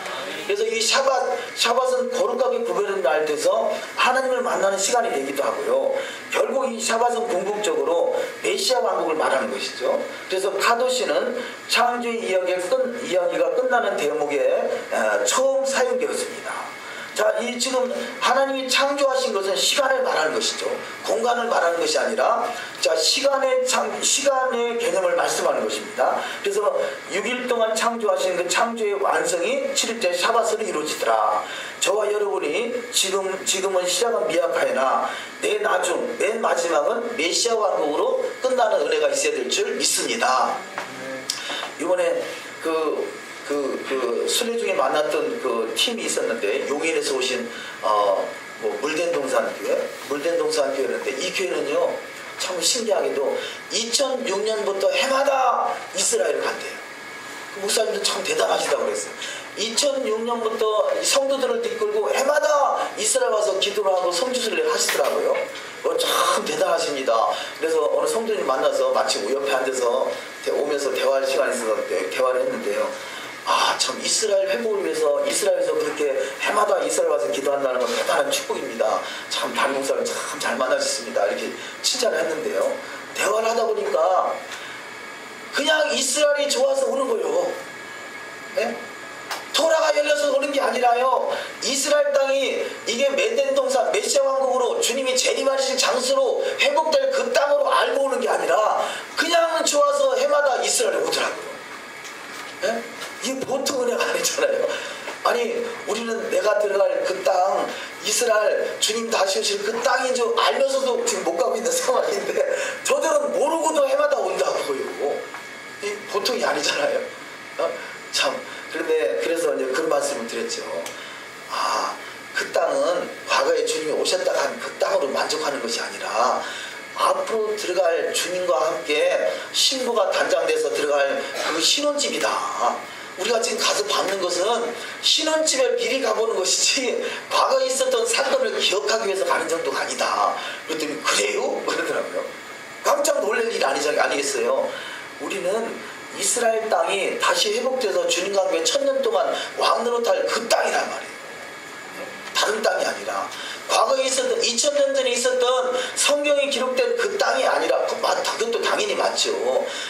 그래서 이 샤밧은 거룩하게 구별된 날 돼서 하나님을 만나는 시간이 되기도 하고요. 결국 이 샤밧은 궁극적으로 메시아 왕국을 말하는 것이죠. 그래서 카도시는 창조의 이야기가 끝나는 대목에 처음 사용되었습니다. 자, 이 지금 하나님이 창조하신 것은 시간을 말하는 것이죠. 공간을 말하는 것이 아니라, 자, 시간의 개념을 말씀하는 것입니다. 그래서 6일 동안 창조하신 그 창조의 완성이 7일째 샤밧으로 이루어지더라. 저와 여러분이 지금은 시작은 미약하여나 맨 마지막은 메시아 왕국으로 끝나는 은혜가 있어야 될 줄 믿습니다. 이번에 순례 중에 만났던 그 팀이 있었는데, 용인에서 오신 물된동산교회였는데, 이 교회는요 참 신기하게도 2006년부터 해마다 이스라엘을 간대요. 그 목사님도 참 대단하시다고 그랬어요. 2006년부터 성도들을 이끌고 해마다 이스라엘 와서 기도를 하고 성지순례를 하시더라고요. 참 대단하십니다. 그래서 어느 성도님 만나서 마치 옆에 앉아서 오면서 대화할 시간이 있어서 대화를 했는데요. 참 이스라엘 회복을 위해서 이스라엘에서 그렇게 해마다 이스라엘 와서 기도한다는 건 대단한 축복입니다. 참 담임 목사를 참 잘 만나셨습니다. 이렇게 칭찬을 했는데요. 대화를 하다 보니까 그냥 이스라엘이 좋아서 오는 거예요. 네? 토라가 열려서 오는 게 아니라요, 이스라엘 땅이 이게 메덴 동산 메시아 왕국으로 주님이 재림하신 장소로 회복될 그 땅으로 알고 오는 게 아니라 그냥 좋아서 해마다 이스라엘에 오더라고요. 네? 이게 보통 은혜가 아니잖아요. 아니, 우리는 내가 들어갈 그 땅, 이스라엘 주님 다시 오실 그 땅인 줄 알면서도 지금 못 가고 있는 상황인데 저들은 모르고도 해마다 온다고요. 이 보통이 아니잖아요. 참, 그런데 그래서 이제 그런 말씀을 드렸죠. 그 땅은 과거에 주님이 오셨다가 한 그 땅으로 만족하는 것이 아니라 앞으로 들어갈 주님과 함께 신부가 단장돼서 들어갈 그 신혼집이다. 우리가 지금 가서 받는 것은 신혼집에 미리 가보는 것이지 과거에 있었던 사건을 기억하기 위해서 가는 정도가 아니다. 그랬더니 그래요? 그러더라고요. 깜짝 놀랄 일 아니겠어요? 우리는 이스라엘 땅이 다시 회복돼서 주님과 함께 1000년 동안 왕노릇할 그 땅이란 말이에요. 다른 땅이 아니라 과거에 있었던 2000년 전에 있었던 성경에 기록된 그 땅이 아니라, 그것도 당연히 맞죠.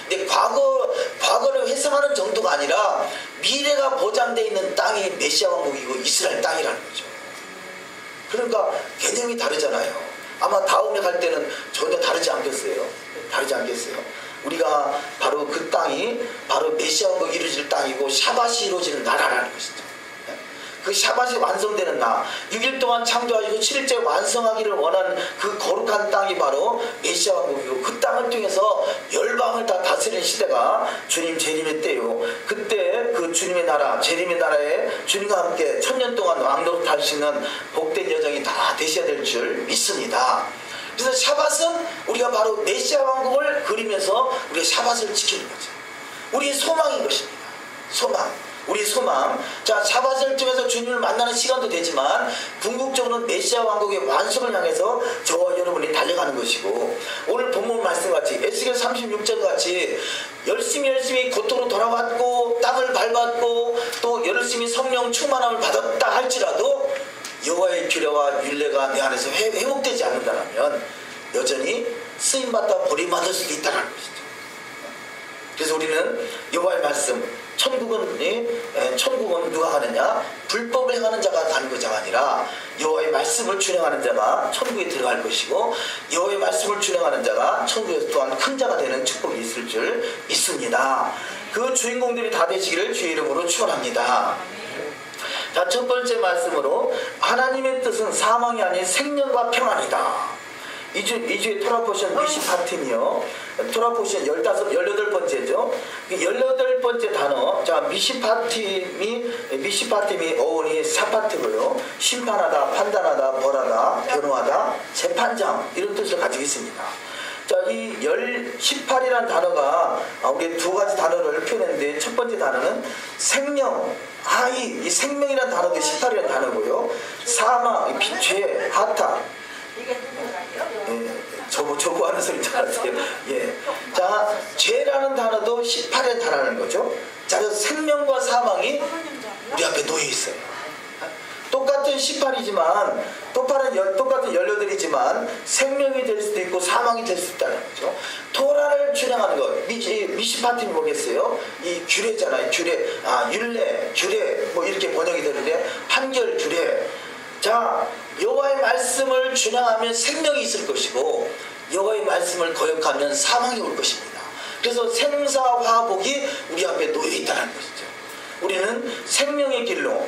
근데 과거를 회상하는 정도가 아니라 미래가 보장되어 있는 땅이 메시아 왕국이고 이스라엘 땅이라는 거죠. 그러니까 개념이 다르잖아요. 아마 다음에 갈 때는 전혀 다르지 않겠어요? 우리가 바로 그 땅이 바로 메시아 왕국이 이루어질 땅이고 샤밧이 이루어지는 나라라는 것이죠. 그 샤밧이 완성되는 날, 6일 동안 창조하시고 7일째 완성하기를 원하는 그 거룩한 땅이 바로 메시아 왕국이고, 그 땅을 통해서 열방을 다 다스리는 시대가 주님 재림의 때요. 그때 그 주님의 나라, 재림의 나라에 주님과 함께 1000년 동안 왕노릇할 수 있는 복된 여정이 다 되셔야 될 줄 믿습니다. 그래서 샤밧은 우리가 바로 메시아 왕국을 그리면서 우리가 샤밧을 지키는 거죠. 우리의 소망인 것입니다. 우리 소망. 자, 샤밧을 통해서 주님을 만나는 시간도 되지만 궁극적으로는 메시아 왕국의 완성을 향해서 저와 여러분이 달려가는 것이고, 오늘 본문 말씀같이 에스겔 36절 같이 열심히 고토로 돌아왔고 땅을 밟았고 또 열심히 성령 충만함을 받았다 할지라도 여호와의 규례와 율례가 내 안에서 회복되지 않는다면 여전히 쓰임받다 버림받을 수도 있다는 것이죠. 그래서 우리는 여호와의 말씀, 천국은 누가 가느냐? 불법을 행하는 자가 가는 것이 아니라 여호와의 말씀을 준행하는 자가 천국에 들어갈 것이고, 여호와의 말씀을 준행하는 자가 천국에서 또한 큰 자가 되는 축복이 있을 줄 믿습니다. 그 주인공들이 다 되시기를 주의 이름으로 축원합니다. 자, 첫 번째 말씀으로 하나님의 뜻은 사망이 아닌 생명과 평안이다. 이주의 토라포션 미시파팀이요. 토라포션 18번째죠. 18번째 단어. 자, 미시파팀이 어원이 사파트고요. 심판하다, 판단하다, 벌하다, 변호하다, 재판장, 이런 뜻을 가지고 있습니다. 자, 이 18이라는 단어가 우리 두 가지 단어를 표현했는데, 첫 번째 단어는 생명, 이 생명이라는 단어도 18이라는 단어고요. 사망, 죄, 하타. 이게 누구예요? 저거 하는 소리인 줄 알았어요. 예. 자, 죄라는 단어도 18의 단어라는 거죠. 자, 그래서 생명과 사망이 우리 앞에 놓여 있어요. 똑같은 18이지만, 똑같은 18이지만, 생명이 될 수도 있고, 사망이 될 수 있다는 거죠. 토라를 준행하는 것. 미시파팀이 뭐겠어요? 이 규례잖아요. 규례, 율례, 규례, 뭐 이렇게 번역이 되는데, 판결, 규례. 자, 여호와의 말씀을 준행하면 생명이 있을 것이고, 여호와의 말씀을 거역하면 사망이 올 것입니다. 그래서 생사화복이 우리 앞에 놓여 있다는 것이죠. 우리는 생명의 길로,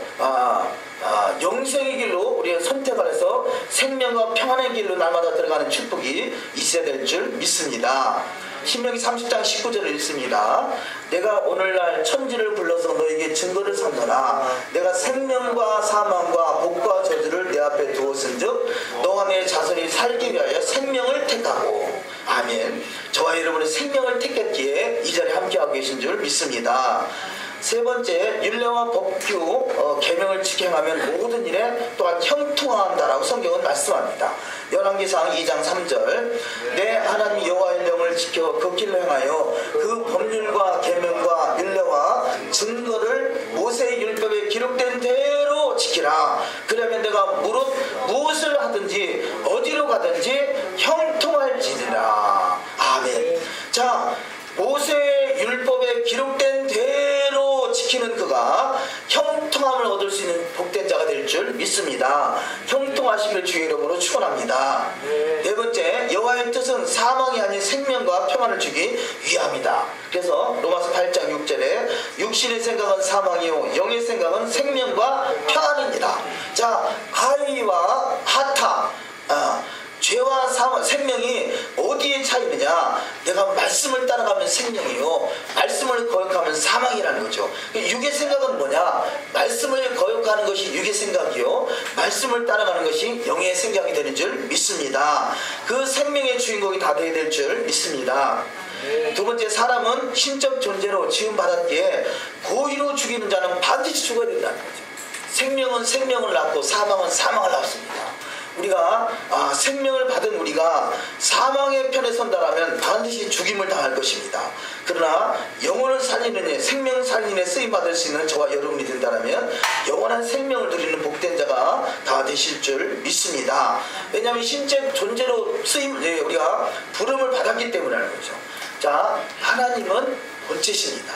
영생의 길로 우리가 선택을 해서 생명과 평안의 길로 날마다 들어가는 축복이 있어야 될 줄 믿습니다. 신명기 30장 19절을 읽습니다. 내가 오늘날 천지를 불러서 너에게 증거를 삼노라. 내가 생명과 사망과 복과 저주를 내 앞에 두었은즉 너와 내 자손이 살기 위하여 생명을 택하고. 아멘. 저와 여러분은 생명을 택했기에 이 자리에 함께하고 계신 줄 믿습니다. 세 번째, 율례와 법규 계명을 지켜 행하면 모든 일에 또한 형통한다라고 성경은 말씀합니다. 열왕기상 2장 3절. 내 하나님 여호와의 명을 지켜 그 길로 행하여 그 법률과 계명과 율례와 증거를 모세의 율법에 기록된 대로 지키라. 그러면 내가 무엇을 하든지 어디로 가든지 형통할지니라. 아멘. 자, 모세의 율법에 기록된 대로 지키는 그가 형통함을 얻을 수 있는 복된 자가 될 줄 믿습니다. 형통하시길 주의 이름으로 축원합니다. 네 번째, 여호와의 뜻은 사망이 아닌 생명과 평안을 주기 위함이다. 그래서 로마서 8장 6절에 육신의 생각은 사망이요 영의 생각은 생명과 평안입니다. 자, 하이와 하타, 죄와 생명이 어디에 차이느냐? 내가 말씀을 따라가면 생명이요, 말씀을 거역하면 사망이라는 거죠. 육의 생각은 뭐냐? 말씀을 거역하는 것이 육의 생각이요, 말씀을 따라가는 것이 영의 생각이 되는 줄 믿습니다. 그 생명의 주인공이 다 되어야 될 줄 믿습니다. 두 번째, 사람은 신적 존재로 지음받았기에 고의로 죽이는 자는 반드시 죽어야 된다는 거죠. 생명은 생명을 낳고 사망은 사망을 낳습니다. 우리가 생명을 받은 우리가 사망의 편에 선다라면 반드시 죽임을 당할 것입니다. 그러나 영혼을 살리는 일, 생명 살리는 쓰임 받을 수 있는 저와 여러분이 된다면 영원한 생명을 누리는 복된 자가 다 되실 줄 믿습니다. 왜냐하면 신적 존재로 우리가 부름을 받았기 때문이라는 거죠. 자, 하나님은 본체십니다.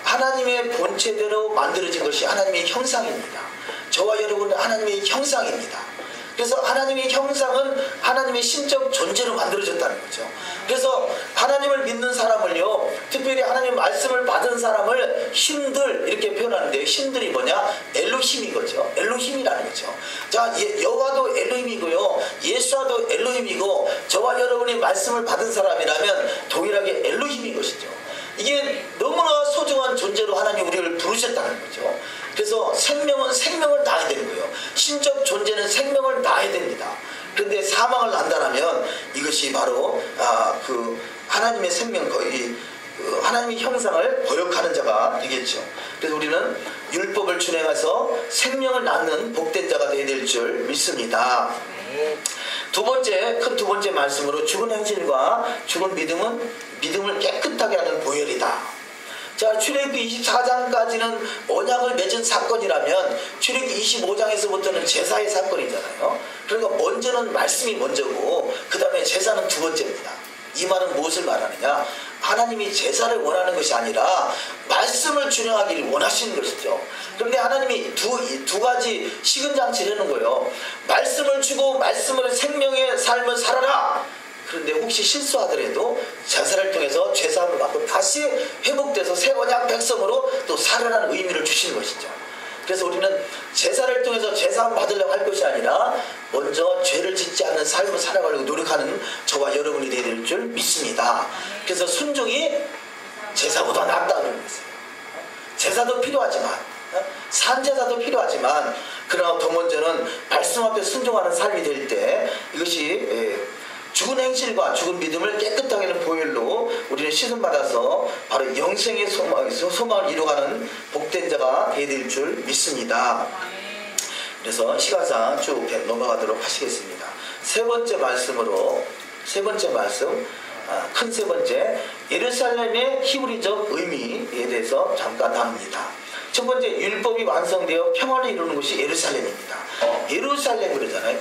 하나님의 본체대로 만들어진 것이 하나님의 형상입니다. 저와 여러분은 하나님의 형상입니다. 그래서 하나님의 형상은 하나님의 신적 존재로 만들어졌다는 거죠. 그래서 하나님을 믿는 사람을요, 특별히 하나님 말씀을 받은 사람을 신들 이렇게 표현하는데, 신들이 뭐냐? 엘로힘인 거죠. 엘로힘이라는 거죠. 자, 여호와도 엘로힘이고요, 예수와도 엘로힘이고, 저와 여러분이 말씀을 받은 사람이라면 동일하게 엘로힘인 것이죠. 이게 너무나 소중한 존재로 하나님 우리를 부르셨다는 거죠. 그래서 생명은 생명을 다해야 되는 거예요. 신적 존재는 생명을 다해야 됩니다. 그런데 사망을 난다면 이것이 바로 그 하나님의 생명, 하나님의 형상을 거역하는 자가 되겠죠. 그래서 우리는 율법을 준행해서 생명을 낳는 복된 자가 되어야 될 줄 믿습니다. 두 번째 말씀으로 죽은 행실과 죽은 믿음을 깨끗하게 하는 보혈이다. 자, 출애굽기 24장까지는 언약을 맺은 사건이라면 출애굽기 25장에서부터는 제사의 사건이잖아요. 그러니까 먼저는 말씀이 먼저고 그 다음에 제사는 두 번째입니다. 이 말은 무엇을 말하느냐? 하나님이 제사를 원하는 것이 아니라 말씀을 준행하기를 원하시는 것이죠. 그런데 하나님이 두 가지 시근장치를 해놓은 거예요. 말씀을 주고 말씀을 생명의 삶을 살아라. 그런데 혹시 실수하더라도 제사를 통해서 죄사함을 받고 다시 회복돼서 새 언약 백성으로 또 살아라는 의미를 주시는 것이죠. 그래서 우리는 제사를 통해서 제사함 받으려고 할 것이 아니라 먼저 죄를 짓지 않는 삶을 살아가려고 노력하는 저와 여러분이 되어야 될 줄 믿습니다. 그래서 순종이 제사보다 낫다 그러는 거예요. 제사도 필요하지만 산제사도 필요하지만 그러나 더 먼저는 말씀 앞에 순종하는 삶이 될 때 이것이 죽은 행실과 죽은 믿음을 깨끗하게 하는 보혈로 우리는 씻음받아서 바로 영생의 소망을 이루어가는 복된 자가 되어야 될 줄 믿습니다. 그래서 시간상 쭉 넘어가도록 하시겠습니다. 세 번째 말씀, 큰 세 번째, 예루살렘의 히브리적 의미에 대해서 잠깐 나눕니다. 첫 번째, 율법이 완성되어 평화를 이루는 곳이 예루살렘입니다. 예루살렘 그러잖아요.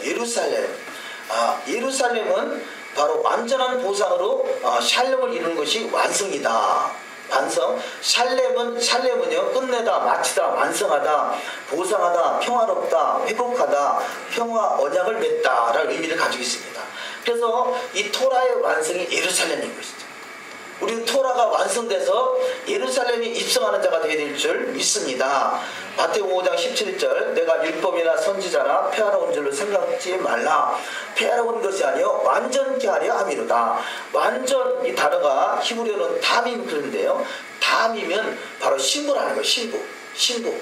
예루살렘은 바로 완전한 보상으로 샬롬을 이루는 것이 완성이다. 완성. 샬렘은요, 끝내다, 마치다, 완성하다, 보상하다, 평화롭다, 회복하다, 평화 언약을 맺다 라는 의미를 가지고 있습니다. 그래서 이 토라의 완성이 예루살렘인 것이죠. 우리 토라가 완성돼서 예루살렘에 입성하는 자가 되어야 될 줄 믿습니다. 마태복음 5장 17절, 내가 율법이나 선지자나 폐하러 온 줄로 생각지 말라. 폐하러 온 것이 아니요 완전케 하려 함이로다. 완전, 이 단어가 히브리어는 담임 그런데요, 담이면 바로 신부라는 거예요. 신부.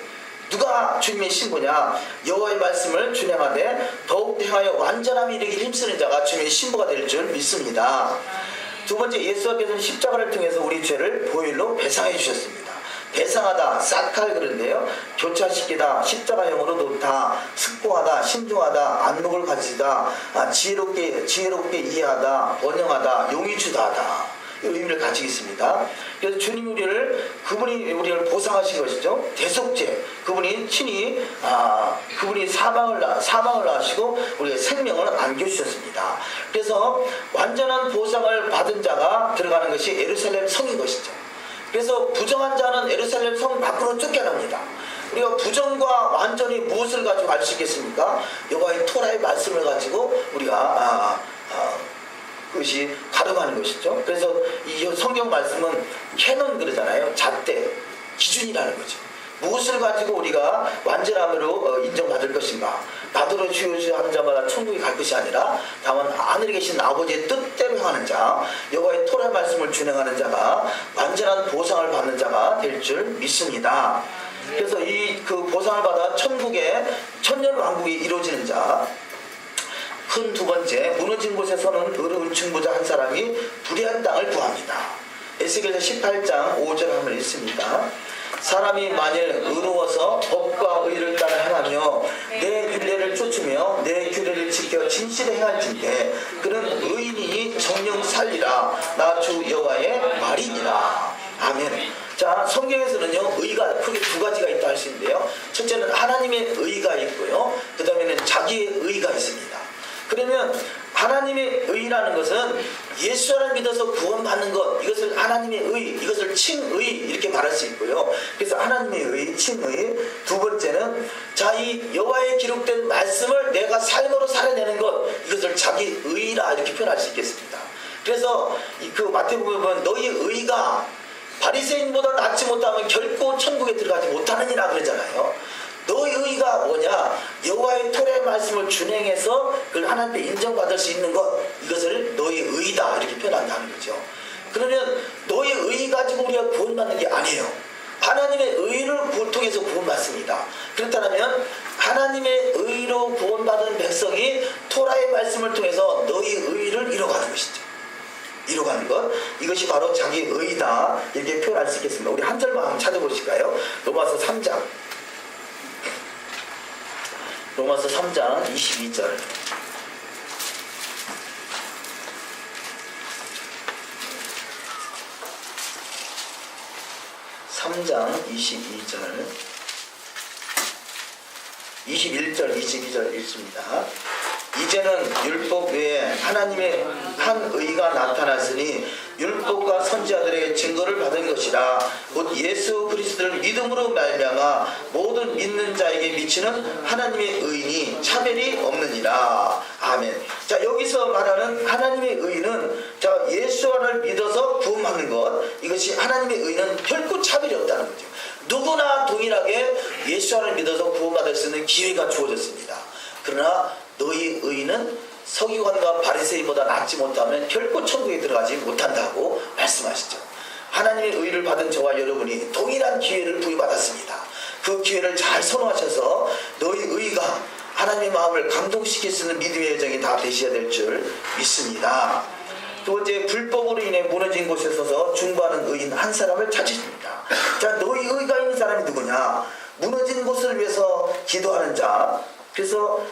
누가 주님의 신부냐? 여호와의 말씀을 준행하되 더욱 행하여 완전함이 이르기를 힘쓰는 자가 주님의 신부가 될 줄 믿습니다. 두 번째, 예수께서는 십자가를 통해서 우리 죄를 보혈로 배상해 주셨습니다. 배상하다, 싹할 그런데요, 교차시키다, 십자가형으로 놓다, 숙고하다, 신중하다, 안목을 가지다, 지혜롭게 이해하다, 번영하다, 용의 주다 하다, 이 의미를 가지고 있습니다. 그래서 주님이 그분이 우리를 보상하신 것이죠. 대속죄, 그분이 친히 그분이 사망을 하시고 우리의 생명을 안겨주셨습니다. 그래서 완전한 보상을 받은 자가 들어가는 것이 예루살렘 성인 것이죠. 그래서 부정한 자는 예루살렘 성 밖으로 쫓겨납니다. 우리가 부정과 완전히 무엇을 가지고 알 수 있겠습니까? 여호와의 토라의 말씀을 가지고 우리가 그것이 가름하는 것이죠. 그래서 이 성경 말씀은 캐논 그러잖아요. 잣대, 기준이라는 거죠. 무엇을 가지고 우리가 완전함으로 인정받을 것인가? 나더러 주여 하는 자마다 천국에 갈 것이 아니라 다만 하늘에 계신 아버지의 뜻대로 행하는 자, 여호와의 토라의 말씀을 준행하는 자가 완전한 보상을 받는 자가 될 줄 믿습니다. 그래서 그 보상을 받아 천국의 천년 왕국이 이루어지는 자. 큰 두 번째, 무너진 곳에서는 의로운 중보자 한 사람이 불의한 땅을 구합니다. 에스겔서 18장 5절 한번 읽습니다. 사람이 만일 의로워서 법과 의를 따라 행하며 내 율례를 쫓으며 내 규례를 지켜 진실에 행할진대 그는 의인이 정령 살리라. 나 주 여호와의 말이니라. 아멘. 자, 성경에서는요, 의가 크게 두 가지가 있다 할 수 있는데요, 첫째는 하나님의 의가 있고요, 그 다음에는 자기의 의가 있습니다. 그러면 하나님의 의라는 것은 예수를 믿어서 구원받는 것, 이것을 하나님의 의, 이것을 칭의 이렇게 말할 수 있고요. 그래서 하나님의 의, 칭의. 두 번째는 이 여호와의 기록된 말씀을 내가 삶으로 살아내는 것, 이것을 자기 의라 이렇게 표현할 수 있겠습니다. 그래서 그 마태복음에 보면 너희 의가 바리새인보다 낫지 못하면 결코 천국에 들어가지 못하느니라 그러잖아요. 너의 의가 뭐냐? 여호와의 토라의 말씀을 준행해서 그걸 하나님께 인정받을 수 있는 것, 이것을 너의 의다 이렇게 표현한다는 거죠. 그러면 너의 의 가지고 우리가 구원받는 게 아니에요. 하나님의 의를 통해서 구원받습니다. 그렇다면 하나님의 의로 구원받은 백성이 토라의 말씀을 통해서 너의 의를 이뤄가는 것이죠. 이뤄가는 것, 이것이 바로 자기 의다 이렇게 표현할 수 있겠습니다. 우리 한 절만 한번 찾아보실까요? 로마서 3장 22절. 3장 22절 21절 22절 읽습니다. 이제는 율법 외에 하나님의 한 의가 나타났으니 율법과 선지자들에게 증거를 받은 것이라. 곧 예수 그리스도를 믿음으로 말미암아 모든 믿는 자에게 미치는 하나님의 의인이 차별이 없느니라. 아멘. 자, 여기서 말하는 하나님의 의는 자, 예수 안을 믿어서 구원받는 것, 이것이 하나님의 의는 결코 차별이 없다는 거죠. 누구나 동일하게 예수 안을 믿어서 구원받을 수 있는 기회가 주어졌습니다. 그러나 너희 의는 서기관과 바리새인보다 낫지 못하면 결코 천국에 들어가지 못한다고 말씀하시죠. 하나님의 의를 받은 저와 여러분이 동일한 기회를 부여받았습니다. 그 기회를 잘 선호하셔서 너희 의가 하나님의 마음을 감동시킬 수 있는 믿음의 여정이 다 되셔야 될 줄 믿습니다. 두 번째, 불법으로 인해 무너진 곳에 서서 중보하는 의인 한 사람을 찾으십니다. 자, 너희 의가 있는 사람이 누구냐? 무너진 곳을 위해서 기도하는 자. 그래서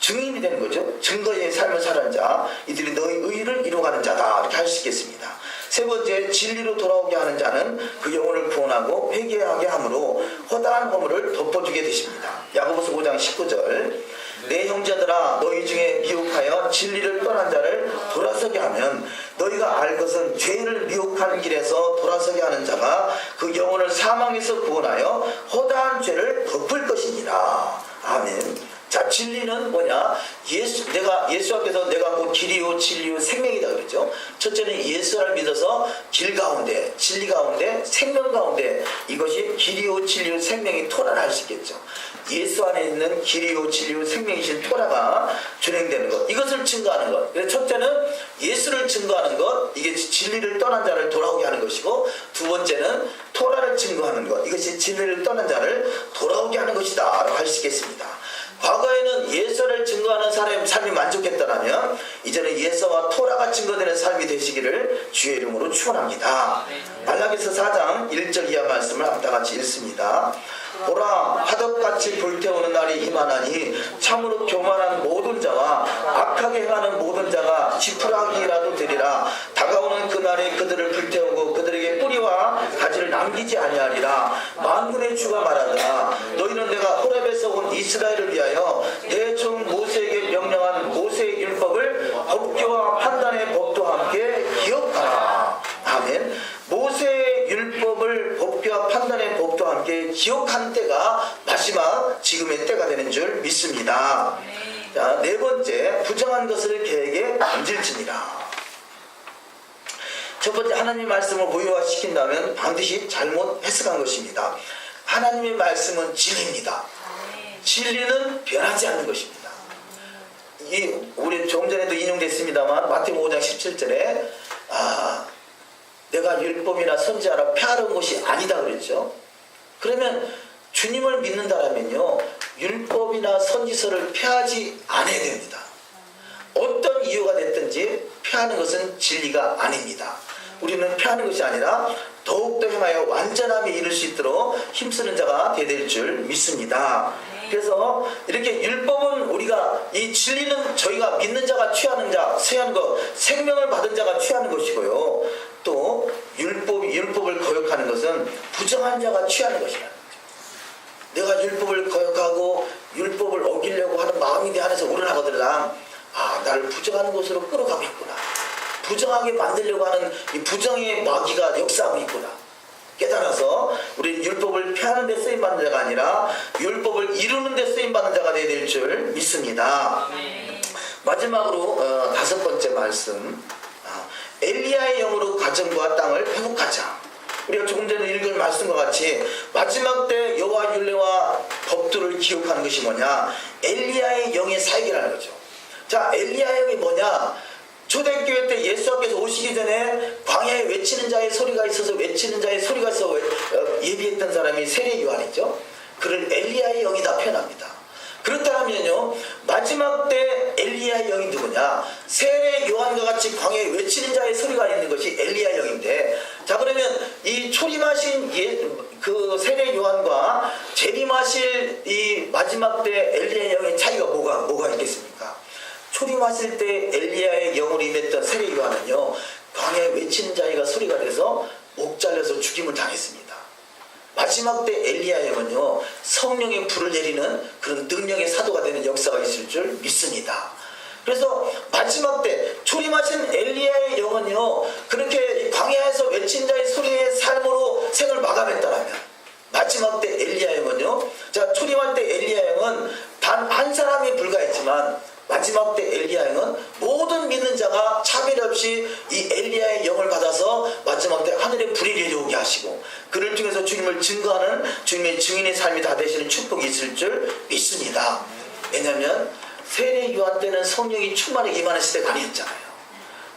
증인이 되는 거죠. 증거의 삶을 사는 자, 이들이 너희 의를 이루어가는 자다, 이렇게 할 수 있겠습니다. 세 번째, 진리로 돌아오게 하는 자는 그 영혼을 구원하고 회개하게 함으로 허다한 허물을 덮어주게 되십니다. 야고보서 5장 19절 내 형제들아, 너희 중에 미혹하여 진리를 떠난 자를 돌아서게 하면 너희가 알 것은 죄를 미혹하는 길에서 돌아서게 하는 자가 그 영혼을 사망에서 구원하여 허다한 죄를 덮을 것이니라. 아멘. 자, 진리는 뭐냐? 예수 앞에서 내가 곧 길이요 진리요 생명이다 그랬죠. 첫째는 예수를 믿어서 길 가운데, 진리 가운데, 생명 가운데, 이것이 길이요 진리요 생명이 토라를 할 수 있겠죠. 예수 안에 있는 길이요 진리요 생명이신 토라가 준행되는 것, 이것을 증거하는 것. 그래서 첫째는 예수를 증거하는 것, 이게 진리를 떠난 자를 돌아오게 하는 것이고, 두 번째는 토라를 증거하는 것, 이것이 진리를 떠난 자를 돌아오게 하는 것이다 라고 할 수 있겠습니다. 과거에는 예수를 증거하는 삶이 만족했다면 이제는 예수와 토라가 증거되는 삶이 되시기를 주의 이름으로 축원합니다. 말라기서 4장 1절 이하 말씀을 앞다 같이 읽습니다. 보라, 화덕같이 불태우는 날이 임하나니 참으로 교만한 모든 자와 악하게 행하는 모든 자가 지푸라기라도 되리라. 다가오는 그날에 그들을 불태우고 그들에게 뿌리와 가지를 남기지 아니하리라. 만군의 주가 말하더라. 너희는 내가 호렙에서 온 이스라엘을 위하여 내 종 모세에게 명령한 모세의 율법을 법규와 판단의 법도와 함께 기억하라. 아멘. 모세의 율법을 법규와 판단의 법도와 함께 기억한 때가 마지막 지금의 때가 되는 줄 믿습니다. 자, 네 번째, 부정한 것을 계획에 던질지니라. 첫 번째, 하나님의 말씀을 무효화시킨다면 반드시 잘못 해석한 것입니다. 하나님의 말씀은 진리입니다. 진리는 변하지 않는 것입니다. 우리 조금 전에도 인용됐습니다만 마태복음 5장 17절에 내가 율법이나 선지자라 폐하는 것이 아니다 그랬죠. 그러면 주님을 믿는다라면요, 율법이나 선지서를 폐하지 않아야 됩니다. 어떤 이유가 됐든지 폐하는 것은 진리가 아닙니다. 우리는 폐하는 것이 아니라 더욱더 행하여 완전함에 이를 수 있도록 힘쓰는 자가 되어야 될 줄 믿습니다. 그래서 이렇게 율법은 우리가, 이 진리는 저희가 믿는 자가 취하는 자, 취하는 것, 생명을 받은 자가 취하는 것이고요. 또 율법을 거역하는 것은 부정한 자가 취하는 것이라는 거죠. 내가 율법을 거역하고 율법을 어기려고 하는 마음이 내 안에서 우러나거들랑 나를 부정한 곳으로 끌어가고 있구나. 부정하게 만들려고 하는 이 부정의 마귀가 역사하고 있구나. 깨달아서 우리 율법을 폐하는 데 쓰임받는 자가 아니라 율법을 이루는 데 쓰임받는 자가 되어야 될 줄 믿습니다. 마지막으로 다섯 번째 말씀, 엘리야의 영으로 가정과 땅을 회복하자. 우리가 조금 전에 읽은 말씀과 같이 마지막 때 여호와 율례와 법도를 기억하는 것이 뭐냐? 엘리야의 영의 사역이라는 거죠. 자, 엘리야의 영이 뭐냐? 초대교회 때 예수께서 오시기 전에 광야에 외치는 자의 소리가 있어서 외치는 자의 소리가 있어 예비했던 사람이 세례 요한이죠. 그를 엘리야의 영이다 표현합니다. 그렇다면요, 마지막 때 엘리야의 영이 누구냐? 세례 요한과 같이 광야에 외치는 자의 소리가 있는 것이 엘리야의 영인데, 자, 그러면 이 초림하신 그 세례 요한과 재림하실 이 마지막 때 엘리야의 영의 차이가 뭐가 있겠습니까? 초림하실 때 엘리야의 영으로 임했던 세례 요한은요, 광야에 외치는 자가 소리가 돼서 목 잘려서 죽임을 당했습니다. 마지막 때 엘리야 영은요 성령의 불을 내리는 그런 능력의 사도가 되는 역사가 있을 줄 믿습니다. 그래서 마지막 때 초림하신 엘리야의 영은요 그렇게 광야에서 외친 자의 소리의 삶으로 생을 마감했다라면 마지막 때 엘리야 영은요 자 초림할 때 엘리야 영은 단 한 사람이 불과했지만 마지막 때 엘리야 영은 모든 믿는 자가 차별 없이 이 엘리야의 영을 받아서 마지막 때 하늘에 불이 내려오게 하시고 그를 통해서 주님을 증거하는 주님의 증인의 삶이 다 되시는 축복이 있을 줄 믿습니다. 왜냐하면 세례 요한 때는 성령이 충만하게 임하는 시대가 아니었잖아요.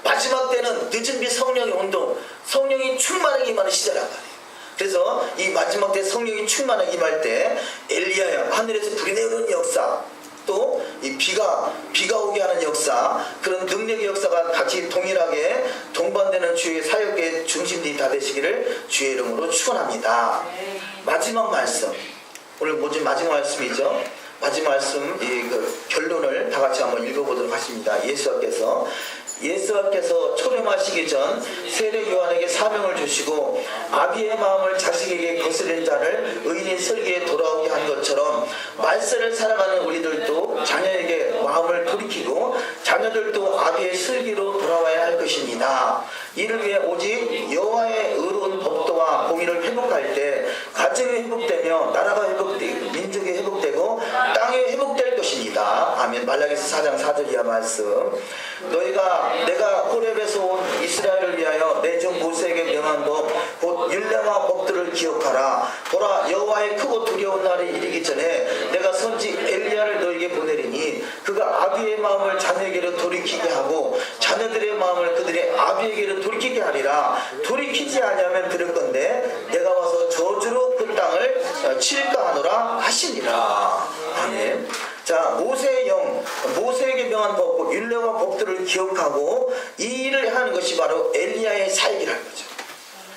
마지막 때는 늦은 빛 성령의 운동, 성령이 충만하게 임하는 시대란 말이에요. 그래서 이 마지막 때 성령이 충만하게 임할 때 엘리야 하늘에서 불이 내려오는 역사, 또 이 비가 오게 하는 역사, 그런 능력의 역사가 같이 동일하게 동반되는 주의 사역의 중심들이 다 되시기를 주의 이름으로 축원합니다. 마지막 말씀, 오늘 뭐지 마지막 말씀이죠. 마지막 말씀 그 결론을 다 같이 한번 읽어보도록 하십니다. 예수께서 초림하시기 전 세례 요한에게 사명을 주시고 아비의 마음을 자식에게 거스린 자를 의인의 설계에 돌아오게 한 것처럼 말세를 살아가는 우리들도 자녀에게 마음을 돌이키고 자녀들도 아비의 설계로 돌아와야 할 것입니다. 이를 위해 오직 여호와의 의로운 법도와 공의를 회복할 때 가정이 회복되며 나라가 회복되고 민족이 회복되고 땅이 회복될 것입니다. 아멘. 말라기서 4장 4절 이하 말씀. 내가 호렙에서 온 이스라엘을 위하여 내 종 모세에게 명한 법 곧 율례와 법들을 기억하라. 보라 여호와의 크고 두려운 날이 이르기 전에 내가 선지 엘리야를 너에게 보내리니 그가 아비의 마음을 자녀에게로 돌이키게 하고 자녀들의 마음을 그들의 아비에게로 돌이키게 하리라. 돌이키지 아니하면 들을 건데 내가 와서 저주로 그 땅을 칠까 하노라 하시니라. 아멘. 자, 모세의 영, 모세에게 명한 법, 율례와 법들을 기억하고 이 일을 하는 것이 바로 엘리야의 사역이라는 거죠.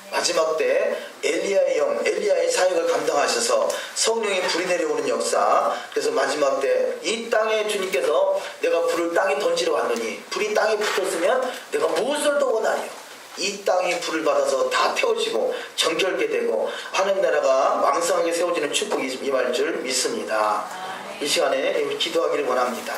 마지막 때 엘리야의 영, 엘리야의 사역을 감당하셔서 성령의 불이 내려오는 역사. 그래서 마지막 때 이 땅에 주님께서 내가 불을 땅에 던지러 왔느니 불이 땅에 붙었으면 내가 무엇을 더 원하리요? 이 땅이 불을 받아서 다 태워지고 정결게 되고 하는 나라가 왕성하게 세워지는 축복이 임할 줄 믿습니다. 이 시간에 기도하기를 원합니다.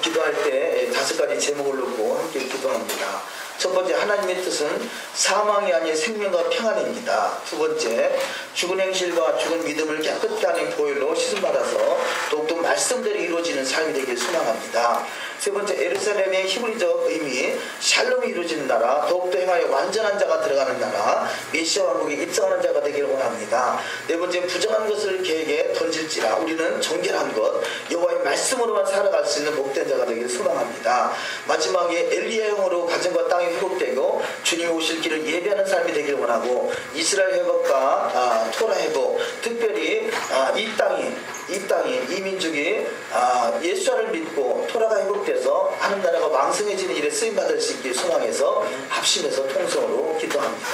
기도할 때 5가지 제목을 놓고 함께 기도합니다. 첫 번째, 하나님의 뜻은 사망이 아닌 생명과 평안입니다. 두 번째, 죽은 행실과 죽은 믿음을 깨끗게 하는 보혈로 씻음받아서 더욱더 말씀대로 이루어지는 삶이 되길 소망합니다. 세 번째, 예루살렘의 히브리적 의미 샬롬이 이루어지는 나라, 더욱더 행하여 완전한 자가 들어가는 나라, 메시아 왕국에 입성하는 자가 되기를 원합니다. 네 번째, 부정한 것을 개에게 던질지라 우리는 정결한 것, 여호와의 말씀으로만 살아갈 수 있는 복된 자가 되기를 소망합니다. 마지막에 엘리야형으로 가정과 땅이 회복되고 주님이 오실 길을 예배하는 삶이 되기를 원하고 이스라엘 회복과 토라 회복, 특별히 이 땅이 이 민족이 예수를 믿고 토라가 회복돼서 하는 나라가 왕성해지는 일에 쓰임받을 수 있길 소망해서 합심해서 통성으로 기도합니다.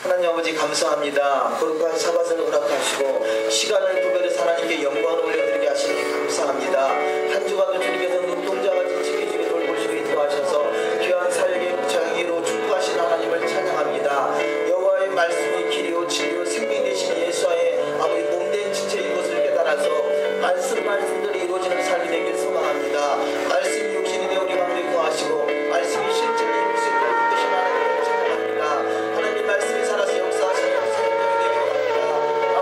하나님 아버지 감사합니다. 거룩한 사바세를 허락하시고 시간을 구별해서 하나님께 영광을 올려드리게 하시니 감사합니다. 한 주간도 주님께서 눈동자가 지치게 해주게 돌보시고 인도하셔서 귀한 사역의 장기로 축복하신 하나님을 찬양합니다. 여호와의 말씀이 길이요 진리요 생명이 되신 예수와의 아버지 몸된 지체 이것을 깨달아서 말씀들이 이루어지는 삶이 되길 소망합니다. 말씀이 육신이 되어 우리 가운데 거하시고 말씀이 실제로 이룰 수 있도록 이끄신 하나님을 찬양합니다. 하나님 말씀이 살아서 역사하시는 생명이 되길 원합니다.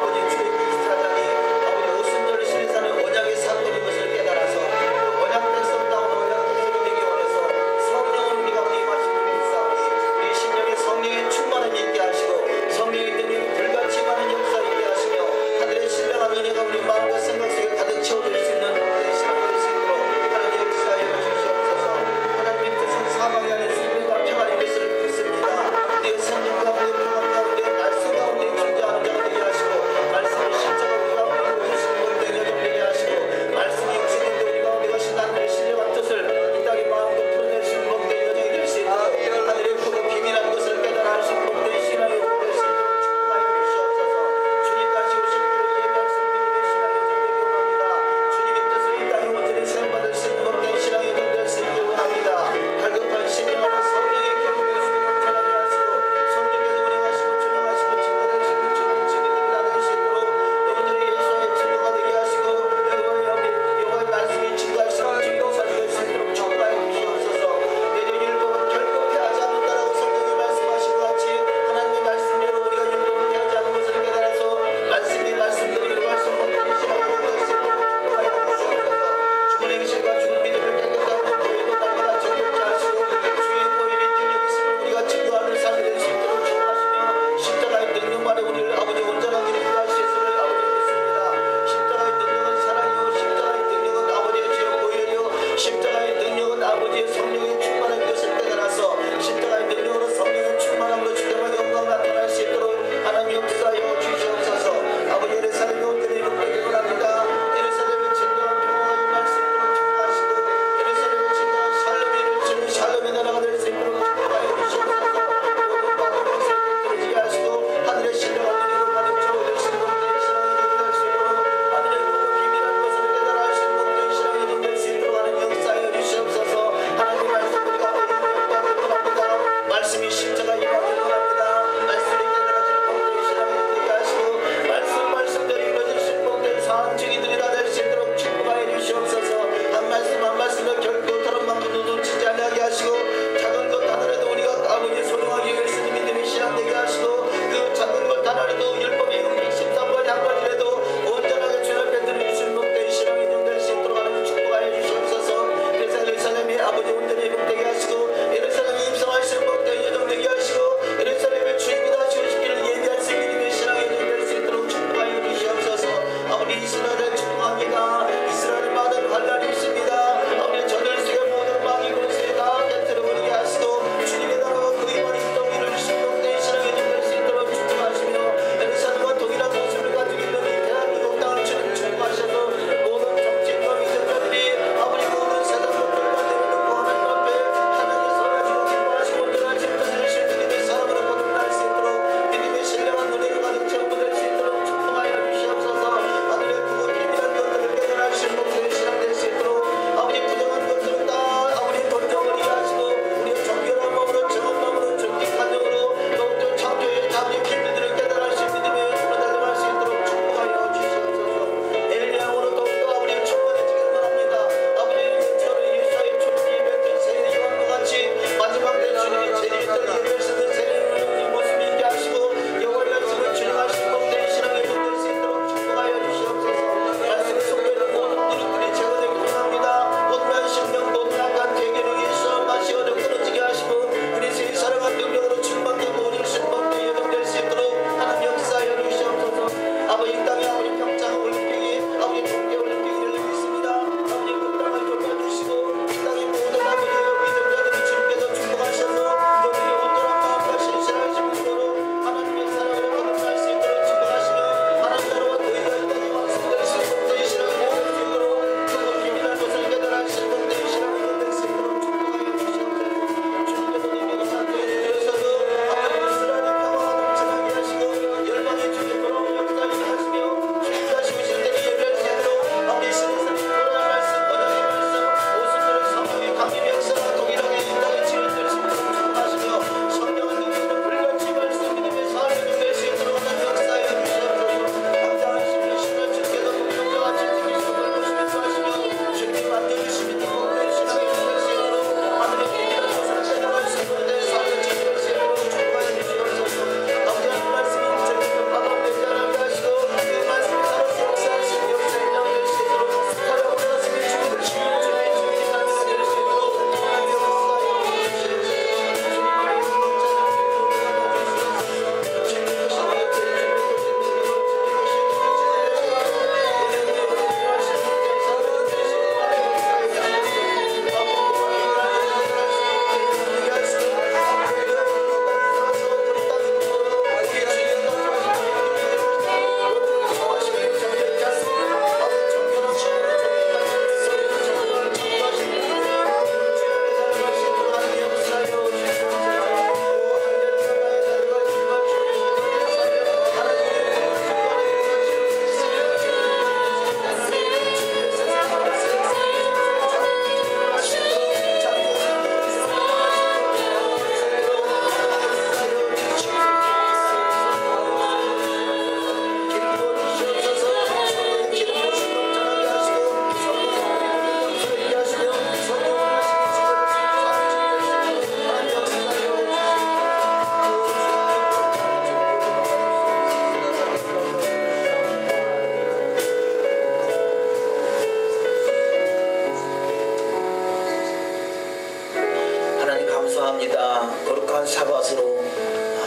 거룩한 샤밧으로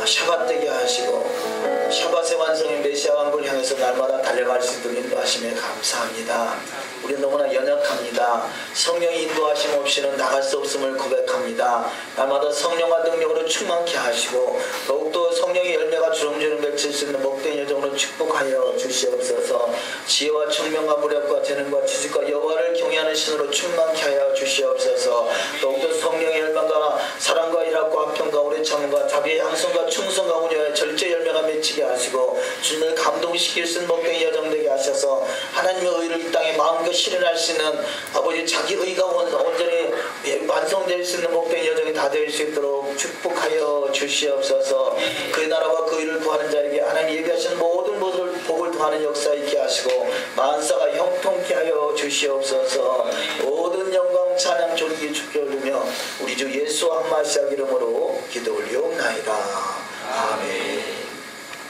샤밧되게 하시고 샤밧의 완성인 메시아 왕국을 향해서 날마다 달려갈 수 있도록 인도하심에 감사합니다. 우리 너무나 연약합니다. 성령의 인도하심 없이는 나갈 수 없음을 고백합니다. 날마다 성령과 능력으로 충만케 하시고 더욱더 성령의 열매가 주렁주렁 맺힐 수 있는 복된 여정으로 축복하여 주시옵소서. 지혜와 청명과 무력과 재능과 지식과 여호와를 경외하는 신으로 충만케 하여 주시옵소서. 더욱더 성령의 열매가 사랑과 일합과 화평과 오래 참음과 자비의 양성과 충성과 온유의 절제 열매가 맺히게 하시고 주님을 감동시킬 수 있는 복된 여정 되게 하셔서 하나님의 의를 이 땅에 마음껏 실현할 수 있는 아버지 자기 의가 온전히 완성될 수 있는 복된 여정이 다 될 수 있도록 축복하여 주시옵소서. 그의 나라와 그 의를 구하는 자에게 하나님 예비하시는 모든 복을 더하는 역사 있게 하시고 만사가 형통케 하여 주시옵소서. 모든 영광 찬양 존귀 주께 올리며 우리 주 예수 안마시아 이름으로 기도 올리옵나이다. 아멘.